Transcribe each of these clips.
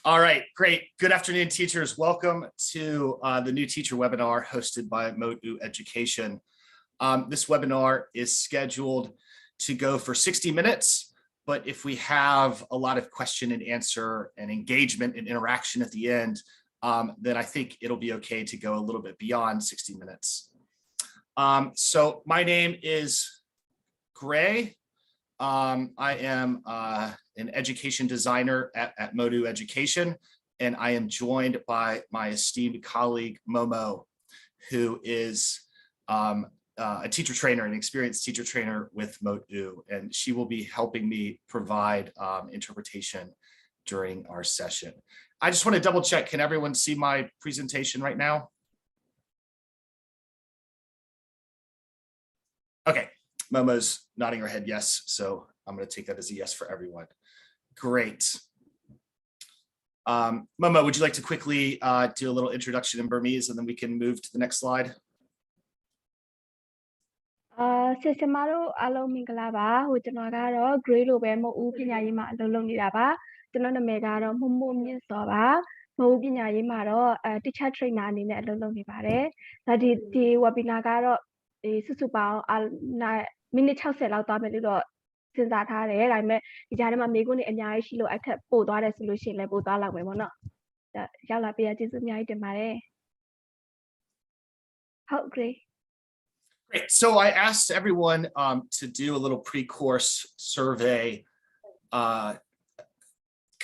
All right, great. Good afternoon, teachers. Welcome to the new teacher webinar hosted by Modu Education. This webinar is scheduled to go for 60 minutes, but if we have a lot of question and answer and engagement and interaction at the end, then I think it'll be okay to go a little bit beyond 60 minutes. So my name is Gray. I am an education designer at Modu Education, and I am joined by my esteemed colleague, Momo, who is a teacher trainer, an experienced teacher trainer with Modu, and she will be helping me provide interpretation during our session. I just want to double check, can everyone see my presentation right now? Okay. Momo's nodding her head yes, so I'm going to take that as a yes for everyone. Great. Momo, would you like to quickly do a little introduction in Burmese and then we can move to the next slide? ဆရာမတို့အားလုံးမင်္ဂလာပါဟိုကျွန်တော်ကတော့ grade လို့ပဲမဟုတ်ဘူးပညာရေးမှာအလုပ်လုပ်နေတာပါကျွန်တော်နာမည်ကတော့မှုမှုမြင့်စောပါမဟုတ်ပညာရေးမှာတော့teacher trainer အနေနဲ့အလုပ်လုပ်နေပါတယ်ဒါဒီ webinar ကတော့ဒီစုစုပေါင်းမိနစ်60လောက်သွားမယ်လို့တော့စဉ်းစားထားတယ်ဒါပေမဲ့ဒီကြားထဲမှာမေးခွန်းတွေအများကြီးရှိလို့အဲ့ထက်ပို့သွားတယ်ဆိုလို့ရှိရင်လည်းပို့သွားလောက်မယ်ပေါ့နော်ရောက်လာပေးရကျေးဇူးအများကြီးတင်ပါတယ်ဟုတ် great Great. So I asked everyone to do a little pre-course survey,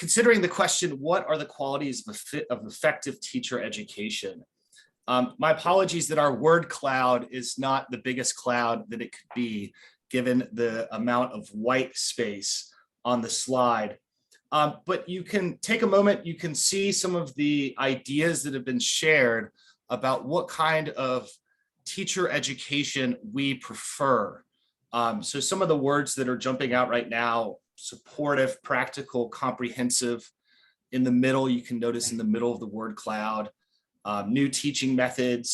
considering the question, what are the qualities of effective teacher education? My apologies that our word cloud is not the biggest cloud that it could be, given the amount of white space on the slide. But you can take a moment, you can see some of the ideas that have been shared about what kind of teacher education we prefer. So some of the words that are jumping out right now, supportive, practical, comprehensive. In the middle, you can notice in the middle of the word cloud, new teaching methods.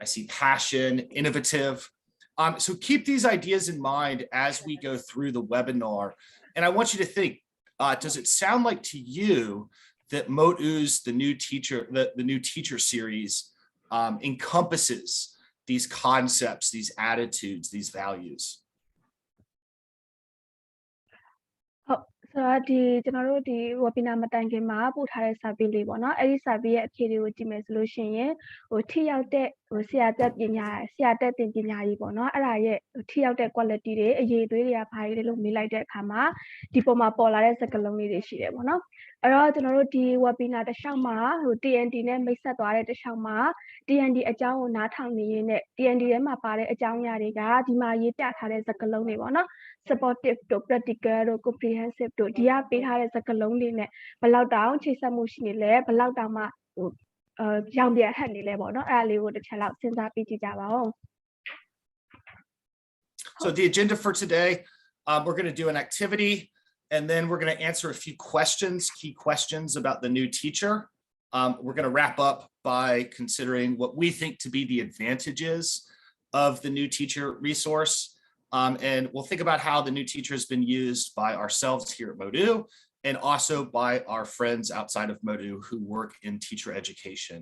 I see passion, innovative. So keep these ideas in mind as we go through the webinar. And I want you to think, does it sound like to you that Modu's the new teacher series encompasses these concepts, these attitudes, these values? ဆိုတော့ဒီကျွန်တော်တို့ဒီ webinar မတိုင်ခင်မှာပို့ထားတဲ့ survey လေးပေါ့နော်အဲ့ဒီ survey ရဲ့အဖြေတွေကိုကြည့်မယ်ဆိုလို့ရှိရင်ဟိုထိရောက်တဲ့ဟိုဆရာတက်တင်ပညာရေးပေါ့နော်အဲ့ဒါရဲ့ထိရောက်တဲ့ quality တွေအရေးအသွေးတွေကဘာတွေလဲလို့မေးလိုက်တဲ့အခါမှာဒီပုံမှာပေါ်လာတဲ့စကားလုံးလေးတွေရှိတယ်ပေါ့နော်အဲ့တော့ကျွန်တော်တို့ဒီ webinar တစ်လျှောက်မှာဟို TNT နဲ့မိတ်ဆက်သွားတဲ့တစ်လျှောက်မှာ TNT အကြောင်းကိုနားထောင်နေရင်းနဲ့ TNT ထဲမှာပါတဲ့အကြောင်းအရာတွေကဒီမှာရေးပြထားတဲ့စကားလုံးတွေပေါ့နော် supportive တို့ practical တို့ comprehensive တို့ဒီကပေးထားတဲ့စကားလုံးတွေနဲ့ဘယ်လောက်တောင်ချိတ်ဆက်မှုရှိနေလဲဘယ်လောက်တောင်မှဟိုရောင်ပြန်ဟက်နေလဲပေါ့နော်အဲ့ဒါလေးကိုတစ်ချက်လောက်စဉ်းစားပြီးကြည့်ကြပါဦး So the agenda for today, we're going to do an activity and then we're going to answer a few questions, key questions about the new teacher. We're going to wrap up by considering what we think to be the advantages of the new teacher resource. And we'll think about how the new teacher has been used by ourselves here at Modu and also by our friends outside of Modu who work in teacher education.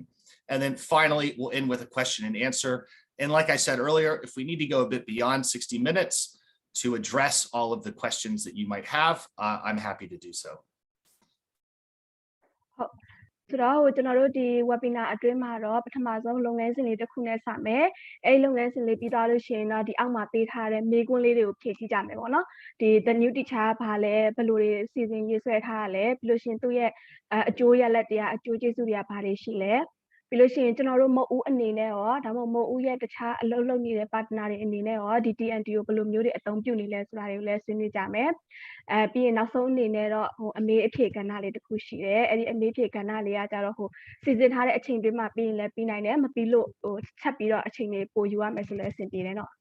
And then finally, we'll end with a question and answer. And like I said earlier, if we need to go a bit beyond 60 minutes to address all of the questions that you might have, I'm happy to do so. ဆိုတော့ကျွန်တော်တို့ဒီ webinar အတွင်းမှာတော့ပထမဆုံးလုပ်ငန်းစဉ်လေးတစ်ခုနဲ့စမယ်အဲ့ဒီလုပ်ငန်းစဉ်လေးပြီးသွားလို့ရှိရင်တော့ဒီအောက်မှာပေးထားတဲ့မေးခွန်းလေးတွေကိုဖြည့်ကြည့်ကြမယ်ပေါ့နော်ဒီ the new teacher ကဘာလဲဘယ်လိုတွေစီစဉ်ရေးဆွဲထားရလဲပြီးလို့ရှိရင်သူ့ရဲ့အကျိုးရလဒ်တွေအကျိုးကျေးဇူးတွေကဘာတွေရှိလဲပြီးလို့ရှိရင်ကျွန်တော်တို့မဟုတ်ဦးအနေနဲ့ရောဒါမှမဟုတ်မဟုတ်ဦးရဲ့တခြားအလုပ်လုပ်နေတဲ့ partner တွေအနေနဲ့ရောဒီ TNT ကိုဘယ်လိုမျိုးတွေအသုံးပြုနေလဲဆိုတာတွေကိုလည်းဆွေးနွေးကြမယ်ပြီးရင်နောက်ဆုံးအနေနဲ့တော့ဟိုအမေးအဖြေကဏ္ဍလေးတစ်ခုရှိတယ်အဲ့ဒီအမေးအဖြေကဏ္ဍလေးကကြတော့ဟိုစီစဉ်ထားတဲ့အချိန်တွင်းမှာပြီးရင်လည်းပြီးနိုင်တယ်မပြီးလို့ဟိုချက်ပြီးတော့အချိန်တွေပိုယူရမယ်ဆိုလည်းအဆင်ပြေတယ်နော်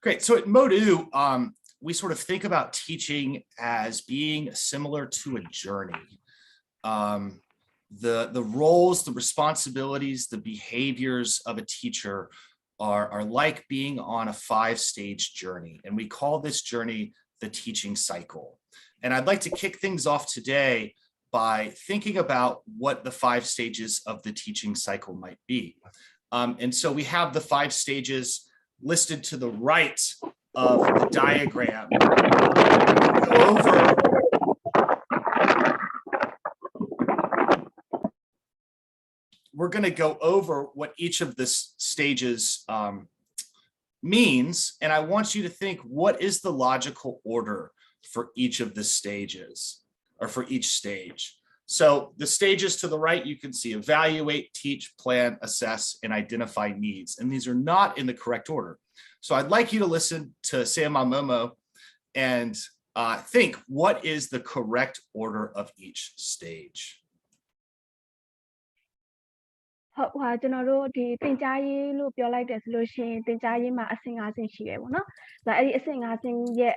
Great. So at Modu, we sort of think about teaching as being similar to a journey. The roles, the responsibilities, the behaviors of a teacher are like being on a 5-stage journey. And we call this journey the teaching cycle. And I'd like to kick things off today by thinking about what the 5 stages of the teaching cycle might be. And so we have the 5 stages listed to the right of the diagram. We're going to go over what each of the stages means, and I want you to think, what is the logical order for each of the stages, or for each stage? So the stages to the right, you can see evaluate, teach, plan, assess, and identify needs. And these are not in the correct order. So I'd like you to listen to Sama Momo and think, what is the correct order of each stage? ဟုတ်ပါကျွန်တော်တို့ဒီသင်ကြားရေးလို့ပြောလိုက်တယ်ဆိုလို့ရှိရင်သင်ကြားရေးမှာအဆင့်၅ဆင့်ရှိတယ်ပေါ့နော်။ဒါအဲ့ဒီအဆင့်၅ဆင့်ရဲ့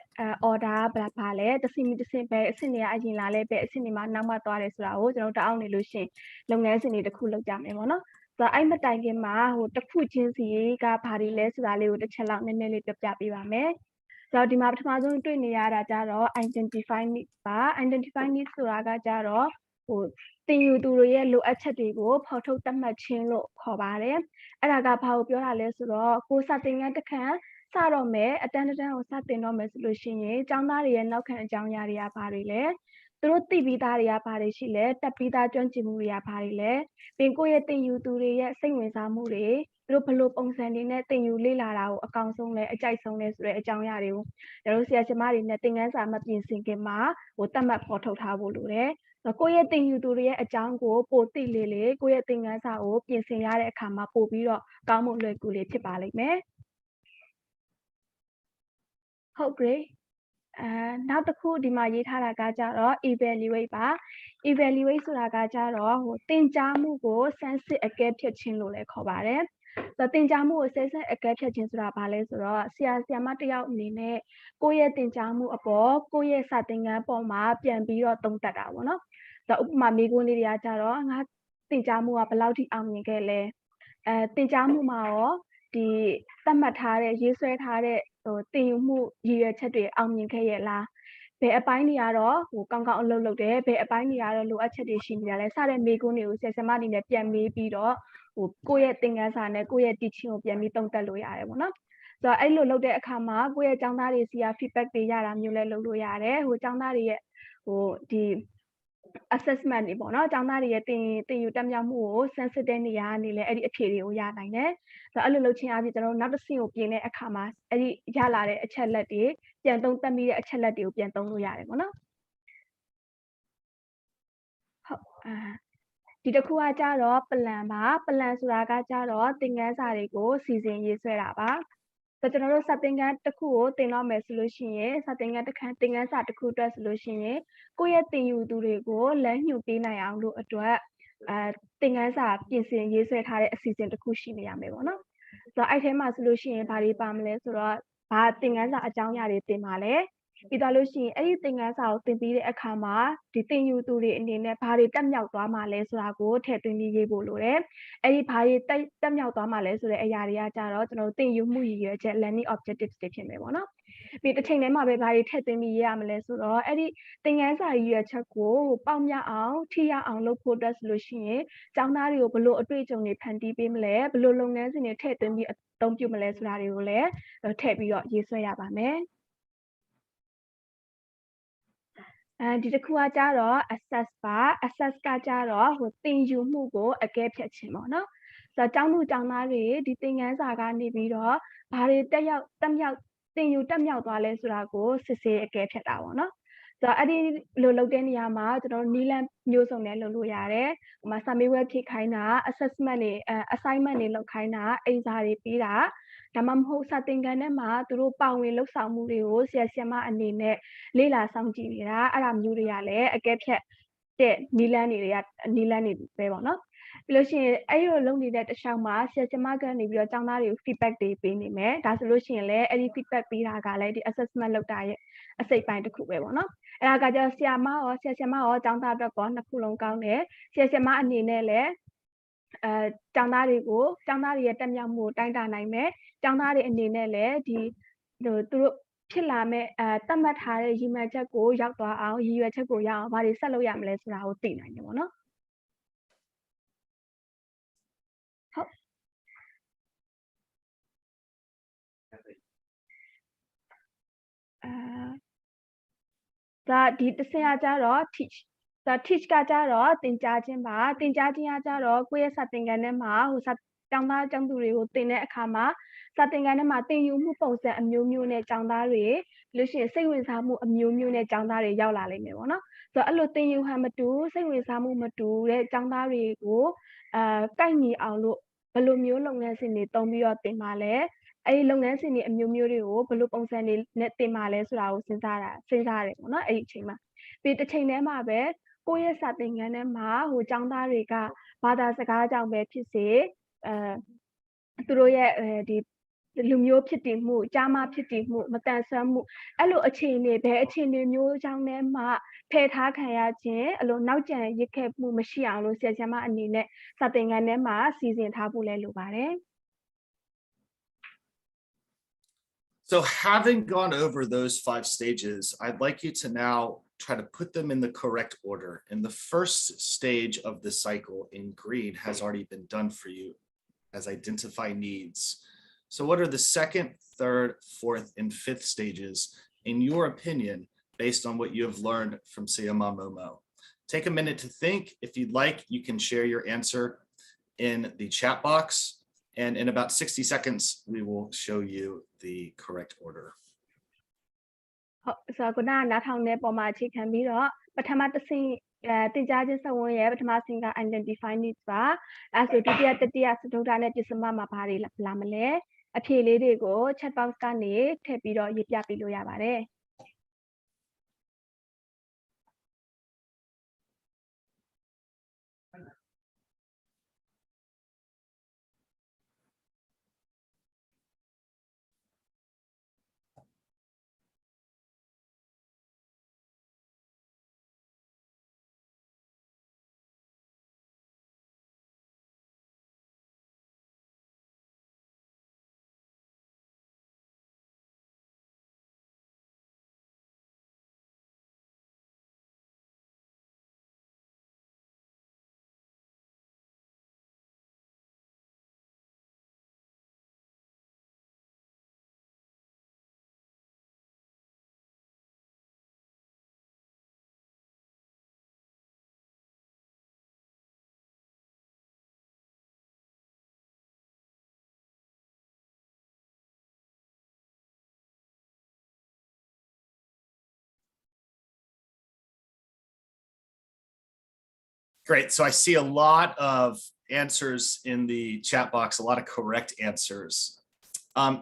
order ဘာလဲတစ်ဆင့်တစ်ဆင့်ပဲအဆင့်တွေကအရင်လာလဲပဲအဆင့်တွေမှာနောက်မှသွားတယ်ဆိုတာကိုကျွန်တော်တို့တအောင်နေလို့ရှိရင်လုပ်ငန်းစဉ်တွေတစ်ခုလုပ်ကြမယ်ပေါ့နော်။ဆိုတော့အဲ့မတိုင်ခင်မှာဟိုတစ်ခုချင်းစီကဘာတွေလဲဆိုတာလေးကိုတစ်ချက်လောက်နည်းနည်းလေးပြပြပေးပါမယ်။ဆိုတော့ဒီမှာပထမဆုံးတွေ့နေရတာကြတော့ identify needs ပါ identify needs ဆိုတာကကြတော့ဟိုတင်ယူသူတွေရဲ့လိုအပ်ချက်တွေကိုဖော်ထုတ်သတ်မှတ်ခြင်းလို့ခေါ်ပါတယ်။အဲ့ဒါကဘာကိုပြောတာလဲဆိုတော့ကိုစတင်ငန်းတစ်ခါစတော့မယ်အတန်းတစ်တန်းကိုစတင်တော့မယ်ဆိုလို့ရှိရင်ကျောင်းသားတွေရဲ့နောက်ခံအကြောင်းအရာတွေကဘာတွေလဲသူတို့သိပြီးသားတွေကဘာတွေရှိလဲတက်ပြီးသားကျွမ်းကျင်မှုတွေကဘာတွေလဲပြင်ကိုရဲ့တင်ယူသူတွေရဲ့စိတ်ဝင်စားမှုတွေသူတို့ဘလို့ပုံစံတွေနဲ့တင်ယူလေ့လာတာကိုအကောင်ဆုံးလဲအကြိုက်ဆုံးလဲဆိုတဲ့အကြောင်းအရာတွေကိုကျွန်တော်တို့ဆရာရှင်မတွေနဲ့သင်ခန်းစာမပြင်ဆင်ခင်မှာဟိုသတ်မှတ်ဖော်ထုတ်ထားဖို့လိုတယ်။ကိုယ့်ရဲ့တင်ယူသူတွေရဲ့အကြောင်းကိုပိုသိလေကိုယ့်ရဲ့သင်ခန်းစာကိုပြင်ဆင်ရတဲ့အခါမှာပို့ပြီးတော့ကောင်းမှုလွယ်ကူလေးဖြစ်ပါလိမ့်မယ်။ဟုတ်ကဲ့နောက်တစ်ခုဒီမှာရေးထားတာကကြတော့ evaluate ပါ evaluate ဆိုတာကကြတော့ဟိုသင်ကြားမှုကိုစမ်းစစ်အကဲဖြတ်ခြင်းလို့လည်းခေါ်ပါတယ်။ဆိုတော့သင်ကြားမှုကိုဆက်ဆက်အကဲဖြတ်ခြင်းဆိုတာဘာလဲဆိုတော့ဆရာမတယောက်အနေနဲ့ကိုယ့်ရဲ့သင်ကြားမှုအပေါ်ကိုယ့်ရဲ့စာသင်ခန်းပေါ်မှာပြန်ပြီးတော့သုံးသပ်တာပေါ့နော်။ဆိုတော့ဥပမာမိကုန်းလေးတွေကကြတော့ငါသင်ကြားမှုကဘယ်လောက်ထိအောင်မြင်ခဲ့လဲသင်ကြားမှုမှာရောဒီသတ်မှတ်ထားတဲ့ရေးဆွဲထားတဲ့ဟိုသင်ယူမှုရည်ရွယ်ချက်တွေအောင်မြင်ခဲ့ရဲ့လားဘယ်အပိုင်းတွေကတော့ဟိုကောင်းကောင်းအလုပ်လုပ်တယ်ဘယ်အပိုင်းတွေကတော့လိုအပ်ချက်တွေရှိနေတာလဲစတဲ့မိကုန်းတွေကိုဆရာမအနေနဲ့ပြန်မေးပြီးတော့ဟိုကိုယ့်ရဲ့သင်ခန်းစာနဲ့ကိုယ့်ရဲ့ teaching ကိုပြန်ပြီးသုံးသပ်လို့ရတယ်ပေါ့နော်ဆိုတော့အဲ့လိုလုပ်တဲ့အခါမှာကိုယ့်ရဲ့ကျောင်းသားတွေစီက feedback တွေရတာမျိုးလဲလုပ်လို့ရတယ်ဟိုကျောင်းသားတွေရဲ့ဟိုဒီ assessment တွေပေါ့နော်ကျောင်းသားတွေရဲ့တင်ယူတက်မြောက်မှုကို sensitive နေရာကနေလဲအဲ့ဒီအဖြေတွေကိုရနိုင်တယ်ဆိုတော့အဲ့လိုလုပ်ခြင်းအပြင်ကျွန်တော်နောက်တစ်ဆင့်ကိုပြင်တဲ့အခါမှာအဲ့ဒီရလာတဲ့အချက်လက်တွေပြန်သုံးသပ်မိတဲ့အချက်လက်တွေကိုပြန်သုံးလို့ရတယ်ပေါ့နော်ဟုတ်ဒီတစ်ခုကကြတော့ plan ပါ plan ဆိုတာကကြတော့သင်ခန်းစာတွေကိုစီစဉ်ရေးဆွဲတာပါဆိုတော့ကျွန်တော်တို့စာသင်ခန်းတစ်ခုကိုသင်တော့မယ်ဆိုလို့ရှိရင်စာသင်ခန်းသင်ခန်းစာတစ်ခုအတွက်ဆိုလို့ရှိရင်ကိုယ့်ရဲ့သင်ယူသူတွေကိုလမ်းညွှန်ပေးနိုင်အောင်လို့အတွက်သင်ခန်းစာပြင်ဆင်ရေးဆွဲထားတဲ့အစီအစဉ်တစ်ခုရှိနေရမယ်ပေါ့နော်ဆိုတော့အဲ့ထဲမှာဆိုလို့ရှိရင်ဘာတွေပါမလဲဆိုတော့ဘာသင်ခန်းစာအကြောင်းအရာတွေသင်ပါလဲပြီးတော့လို့ရှိရင်အဲ့ဒီသင်ခန်းစာကိုသင်ပြီးတဲ့အခါမှာဒီသင်ယူသူတွေအနေနဲ့ဘာတွေတက်မြောက်သွားမှာလဲဆိုတာကိုထည့်သွင်းပြီးရေးဖို့လိုတယ်။အဲ့ဒီဘာတွေတက်မြောက်သွားမှာလဲဆိုတဲ့အရာတွေကကြတော့ကျွန်တော်တို့သင်ယူမှုရည်ရွယ်ချက် learning objectives တွေဖြစ်မယ်ပေါ့နော်။ပြီးတစ်ချိန်တည်းမှာပဲဘာတွေထည့်သွင်းပြီးရေးရမလဲဆိုတော့အဲ့ဒီသင်ခန်းစာရည်ရွယ်ချက်ကိုပေါက်မြောက်အောင်ထိရောက်အောင်လုပ်ဖို့အတွက်ဆိုလို့ရှိရင်ကျောင်းသားတွေကိုဘလို့အတွေ့အကြုံတွေဖန်တီးပေးမလဲဘလို့လုပ်ငန်းစဉ်တွေထည့်သွင်းပြီးအသုံးပြုမလဲဆိုတာတွေကိုလည်းထည့်ပြီးတော့ရေးဆွဲရပါမယ်။ဒီတစ်ခုကကြတော့ assess ပါ assess ကကြတော့ဟိုသင်ယူမှုကိုအကဲဖြတ်ခြင်းပေါ့နော်ဆိုတော့ကျောင်းသူကျောင်းသားတွေဒီသင်ခန်းစာကနေပြီးတော့ဘာတွေတက်မြောက်သင်ယူတက်မြောက်သွားလဲဆိုတာကိုစစ်ဆေးအကဲဖြတ်တာပေါ့နော်ဆိုတော့အဲ့ဒီလိုလုပ်တဲ့နေရာမှာကျွန်တော်နီးလန်းမျိုးစုံနဲ့လုပ်လို့ရတယ်ဟိုမှာ survey web ဖြည့်ခိုင်းတာ assessment တွေassignment တွေလုပ်ခိုင်းတာအိမ်စာတွေပေးတာဒါမှမဟုတ်စာသင်ခန်းထဲမှာသူတို့ပါဝင်လှုပ်ဆောင်မှုတွေကိုဆရာဆရာမအနေနဲ့လေ့လာဆောင်ကြည့်နေတာအဲ့ဒါမျိုးတွေကလည်းအကဲဖြတ်တဲ့နီလန်းတွေပဲပေါ့နော်ပြီးလို့ရှိရင်အဲ့လိုလုပ်နေတဲ့တခြားမှာဆရာဆရာမကနေပြီးတော့ကျောင်းသားတွေကို feedback တွေပေးနေမယ်ဒါဆိုလို့ရှိရင်လည်းအဲ့ဒီ feedback ပေးတာကလည်းဒီ assessment လုပ်တာရဲ့အစိတ်ပိုင်းတစ်ခုပဲပေါ့နော်အဲ့ဒါကကျဆရာမရောဆရာဆရာမရောကျောင်းသားအတွက်ကောနှစ်ခုလုံးကောင်းတယ်ဆရာဆရာမအနေနဲ့လည်းကျောင်းသားတွေရဲ့တက်မြောက်မှုကိုတိုင်းတာနိုင်မယ်ကျောင်းသားတွေအနေနဲ့လည်းဒီသူတို့ ဖြစ်လာမဲ့တတ်မှတ်ထားတဲ့ရည်မှန်းချက်ကိုရောက်သွားအောင်ရည်ရွယ်ချက်ကိုရအောင်ဘာတွေဆက်လုပ်ရမလဲဆိုတာကိုသိနိုင်တယ်ပေါ့နော်ဟုတ်ဒါဒီတစ်ဆင့်ကကြတော့ teach ဒါ teach ကကြတော့သင်ကြားခြင်းပါသင်ကြားခြင်းကကြတော့ကိုယ့်ရဲ့စာသင်ခန်းထဲမှာဟိုစာကျောင်းသားကျောင်းသူတွေကိုသင်တဲ့အခါမှာစာသင်ခန်းထဲမှာသင်ယူမှုပုံစံအမျိုးမျိုးနဲ့ကျောင်းသားတွေလို့ရှိရင်စိတ်ဝင်စားမှုအမျိုးမျိုးနဲ့ကျောင်းသားတွေရောက်လာလိမ့်မယ်ပေါ့နော်ဆိုတော့အဲ့လိုသင်ယူဟန်မတူစိတ်ဝင်စားမှုမတူတဲ့ကျောင်းသားတွေကိုကိုက်ညီအောင်လို့ဘယ်လိုမျိုးလုပ်ငန်းစဉ်တွေတုံးပြီးတော့သင်ပါလဲအဲ့ဒီလုပ်ငန်းစဉ်တွေအမျိုးမျိုးတွေကိုဘယ်လိုပုံစံတွေနဲ့သင်ပါလဲဆိုတာကိုစဉ်းစားရတယ်ပေါ့နော်အဲ့ဒီအချိန်မှာပြီးတစ်ချိန်တည်းမှာပဲကိုယ့်ရဲ့စာသင်ခန်းထဲမှာဟိုကျောင်းသားတွေကဘာသာစကားကြောင့်ပဲဖြစ်စေသူတို့ရဲ့ဒီလူမျိုးဖြစ်တည်မှုကြားမဖြစ်တည်မှုမတန်ဆွမ်းမှုအဲ့လိုအခြေအနေပဲအခြေအနေမျိုးကြောင့်လည်းမှဖယ်ထားခံရခြင်းအလိုနောက်ကျန်ရစ်ခဲ့မှုမရှိအောင်လို့ဆရာမအနေနဲ့စာသင်ခန်းထဲမှာစီစဉ်ထားဖို့လည်းလိုပါတယ် So having gone over those 5 stages, I'd like you to now try to put them in the correct order. And the first stage of the cycle in green has already been done for you as identify needs. So what are the second, third, fourth, and fifth stages, in your opinion, based on what you have learned from Sayama Momo? Take a minute to think. If you'd like, you can share your answer in the chat box. And in about 60 seconds, we will show you the correct order. ဟုတ်ဆိုတော့ခုနကနားထောင်တဲ့ပုံမှာအခြေခံပြီးတော့ပထမတစ်ဆင့်တင်ကြားခြင်းစဝင်ရဲ့ပထမဆင့်က identify needs ပါအဲဆိုဒုတိယတတိယစတုဒ္ဓနဲ့ပစ္စမမှာဘာတွေလာမလဲအဖြေလေးတွေကို chat box ကနေထည့်ပြီးတော့ရေးပြပေးလို့ရပါတယ် Great. So I see a lot of answers in the chat box, a lot of correct answers.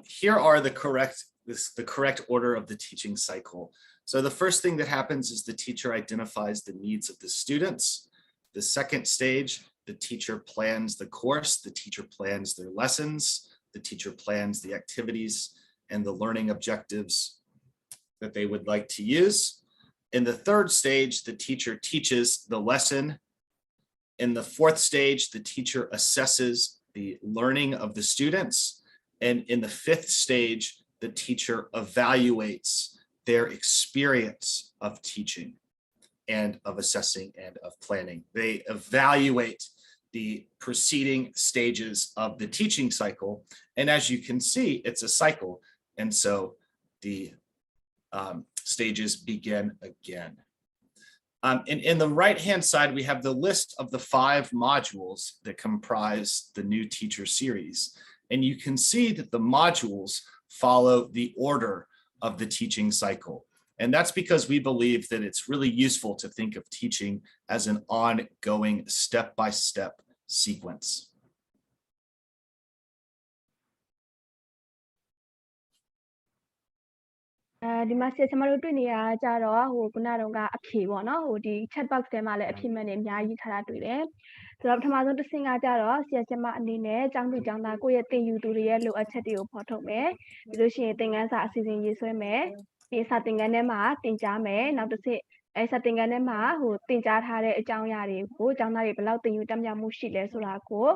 Here are the correct order of the teaching cycle. So the first thing that happens is the teacher identifies the needs of the students. The second stage, the teacher plans the course, the teacher plans their lessons, the teacher plans the activities and the learning objectives that they would like to use. In the third stage, the teacher teaches the lesson. In the fourth stage, the teacher assesses the learning of the students. And in the fifth stage, the teacher evaluates their experience of teaching and of assessing and of planning. They evaluate the preceding stages of the teaching cycle. And as you can see, it's a cycle. And so the stages begin again. And in the right-hand side, we have the list of the 5 modules that comprise the new teacher series. And you can see that the modules follow the order of the teaching cycle. And that's because we believe that it's really useful to think of teaching as an ongoing step-by-step sequence. ဒီမှာဆရာမတို့တွေ့နေရကြတော့ဟိုခုနတုန်းကအဖြေပေါ့နော်ဟိုဒီ chat box ထဲမှာလည်းအဖြေမှန်တွေအများကြီးထားတာတွေ့တယ်ဆိုတော့ပထမဆုံးတစ်ဆင့်ကကြတော့ဆရာမအနေနဲ့ကျောင်းသူကျောင်းသားကိုယ့်ရဲ့သင်ယူသူတွေရဲ့လိုအပ်ချက်တွေကိုဖော်ထုတ်မယ်ပြီးလို့ရှိရင်သင်ခန်းစာအစီအစဉ်ရေးဆွဲမယ်ပြီးစာသင်ခန်းထဲမှာသင်ကြားမယ်နောက်တစ်ဆင့်စာသင်ခန်းထဲမှာဟိုသင်ကြားထားတဲ့အကြောင်းအရာတွေကိုကျောင်းသားတွေဘယ်လောက်သင်ယူတတ်မြောက်မှုရှိလဲဆိုတာကို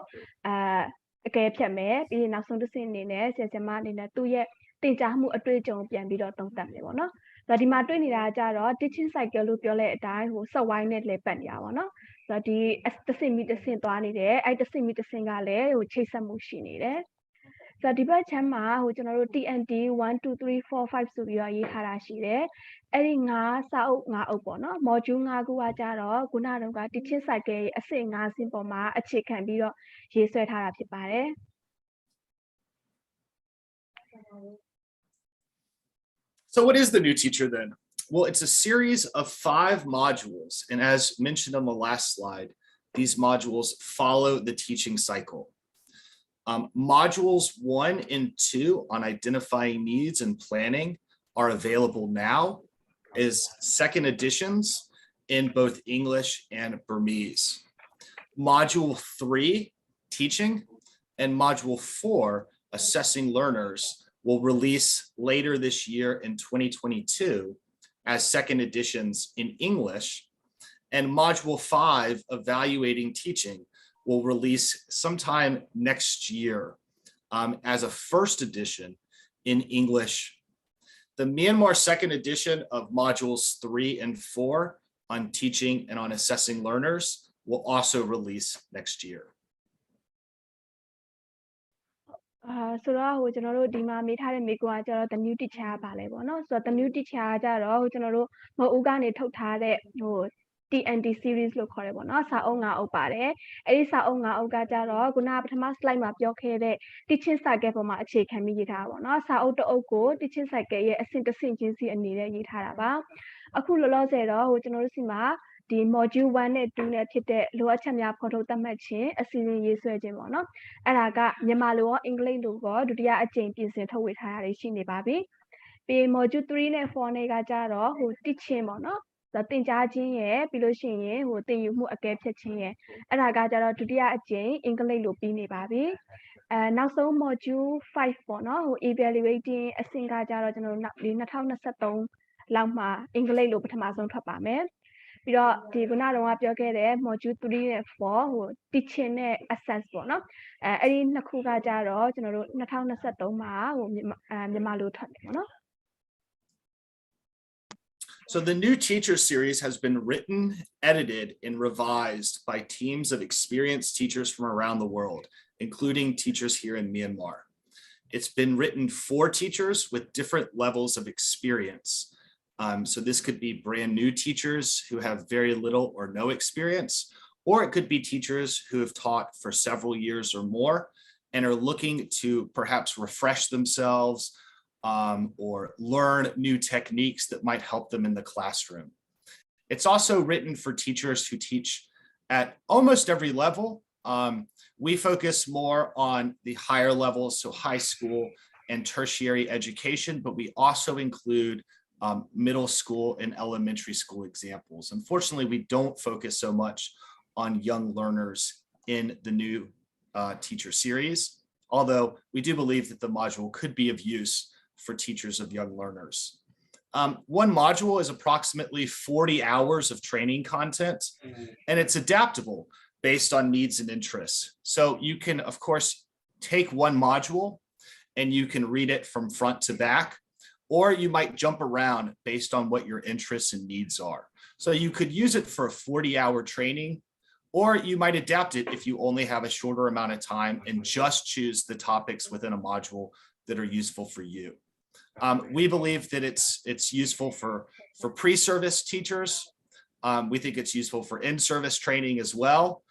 အကဲဖြတ်မယ်ပြီးရင်နောက်ဆုံးတစ်ဆင့်အနေနဲ့ဆရာမအနေနဲ့သူ့ရဲ့ တင်ကြားမှုအတွေ့အကြုံပြန်ပြီးတော့သုံးသပ်မယ်ပေါ့နော်။ဆိုတော့ဒီမှာတွေ့နေတာကြတော့ teaching cycle လို့ပြောတဲ့အတိုင်းဟို set wide နဲ့လည်းပတ်နေတာပေါ့နော်။ဆိုတော့ဒီတစ်ဆင့်ပြီးတစ်ဆင့်သွားနေတယ်။အဲ့တစ်ဆင့်ပြီးတစ်ဆင့်ကလည်းဟိုချိတ်ဆက်မှုရှိနေတယ်။ဆိုတော့ဒီဘက်ချမ်းမှာဟိုကျွန်တော်တို့ TNT 1 2 3 4 5ဆိုပြီးတော့ရေးထားတာရှိတယ်။အဲ့ဒီ5စာအုပ်5အုပ်ပေါ့နော် module 5ခုကကြတော့ခုနတုန်းက teaching cycle ရဲ့အဆင့်5ဆင့်ပေါ်မှာအခြေခံပြီးတော့ရေးဆွဲထားတာဖြစ်ပါတယ်။ So what is the new teacher then? Well, it's a series of 5 modules. And as mentioned on the last slide, these modules follow the teaching cycle. Modules 1 and 2 on identifying needs and planning are available now as second editions in both English and Burmese. Module 3, teaching, and module 4, assessing learners, will release later this year in 2022 as second editions in English, and module 5, evaluating teaching, will release sometime next year as a first edition in English. The Myanmar second edition of modules 3 and 4 on teaching and on assessing learners will also release next year. ဆိုတော့ဟိုကျွန်တော်တို့ဒီမှာမေးထားတဲ့မိကွာကျတော့ the new teacher ကပါလဲပေါ့နော်ဆိုတော့ the new teacher ကကြတော့ဟိုကျွန်တော်တို့မဟုတ်ဦးကနေထုတ်ထားတဲ့ဟို TNT series လို့ခေါ်တယ်ပေါ့နော်စာအုပ်5အုပ်ပါတယ်အဲ့ဒီစာအုပ်5အုပ်ကကြတော့ခုနပထမ slide မှာပြောခဲ့တဲ့ teaching cycle ပေါ်မှာအခြေခံပြီးရေးထားတာပေါ့နော်စာအုပ်တစ်အုပ်ကို teaching cycle ရဲ့အဆင့်တစ်ဆင့်ချင်းစီအနေနဲ့ရေးထားတာပါအခုလောလောဆယ်တော့ဟိုကျွန်တော်တို့စီမှာဒီ module 1နဲ့2နဲ့ဖြစ်တဲ့လိုအပ်ချက်များဖော်ထုတ်သတ်မှတ်ခြင်းအစီအစဉ်ရေးဆွဲခြင်းပေါ့နော်အဲ့ဒါကမြန်မာလိုရောအင်္ဂလိပ်လိုရောဒုတိယအကြိမ်ပြင်ဆင်ထုတ်ဝေထားရရှိနေပါပြီပြီး module 3နဲ့4နဲ့ကကြတော့ဟို teaching ပေါ့နော်သင်ကြားခြင်းရယ်ပြီးလို့ရှိရင်ဟိုသင်ယူမှုအကဲဖြတ်ခြင်းရယ်အဲ့ဒါကကြတော့ဒုတိယအကြိမ်အင်္ဂလိပ်လိုပြီးနေပါပြီနောက်ဆုံး module 5ပေါ့နော်ဟို evaluating အဆင့်ကကြတော့ကျွန်တော်တို့2023လောက်မှာအင်္ဂလိပ်လိုပထမဆုံးထွက်ပါမယ်ပြီးတော့ဒီခုနကတော့ပြောခဲ့တဲ့ module 3နဲ့4ဟို teaching နဲ့ assess ပေါ့နော်အဲ့ဒီနှစ်ခုကကြတော့ကျွန်တော်တို့2023မှာဟိုမြန်မာလိုထွက်တယ်ပေါ့နော် So the new teacher series has been written, edited, and revised by teams of experienced teachers from around the world, including teachers here in Myanmar. It's been written for teachers with different levels of experience. So this could be brand new teachers who have very little or no experience, or it could be teachers who have taught for several years or more and are looking to perhaps refresh themselves or learn new techniques that might help them in the classroom. It's also written for teachers who teach at almost every level. We focus more on the higher levels, so high school and tertiary education, but we also include middle school and elementary school examples. Unfortunately, we don't focus so much on young learners in the new teacher series, although we do believe that the module could be of use for teachers of young learners. One module is approximately 40 hours of training content, and it's adaptable based on needs and interests. So you can, of course, take one module and you can read it from front to back, or you might jump around based on what your interests and needs are. So you could use it for a 40-hour training, or you might adapt it if you only have a shorter amount of time and just choose the topics within a module that are useful for you. We believe that it's useful for pre-service teachers. We think it's useful for in-service training as well.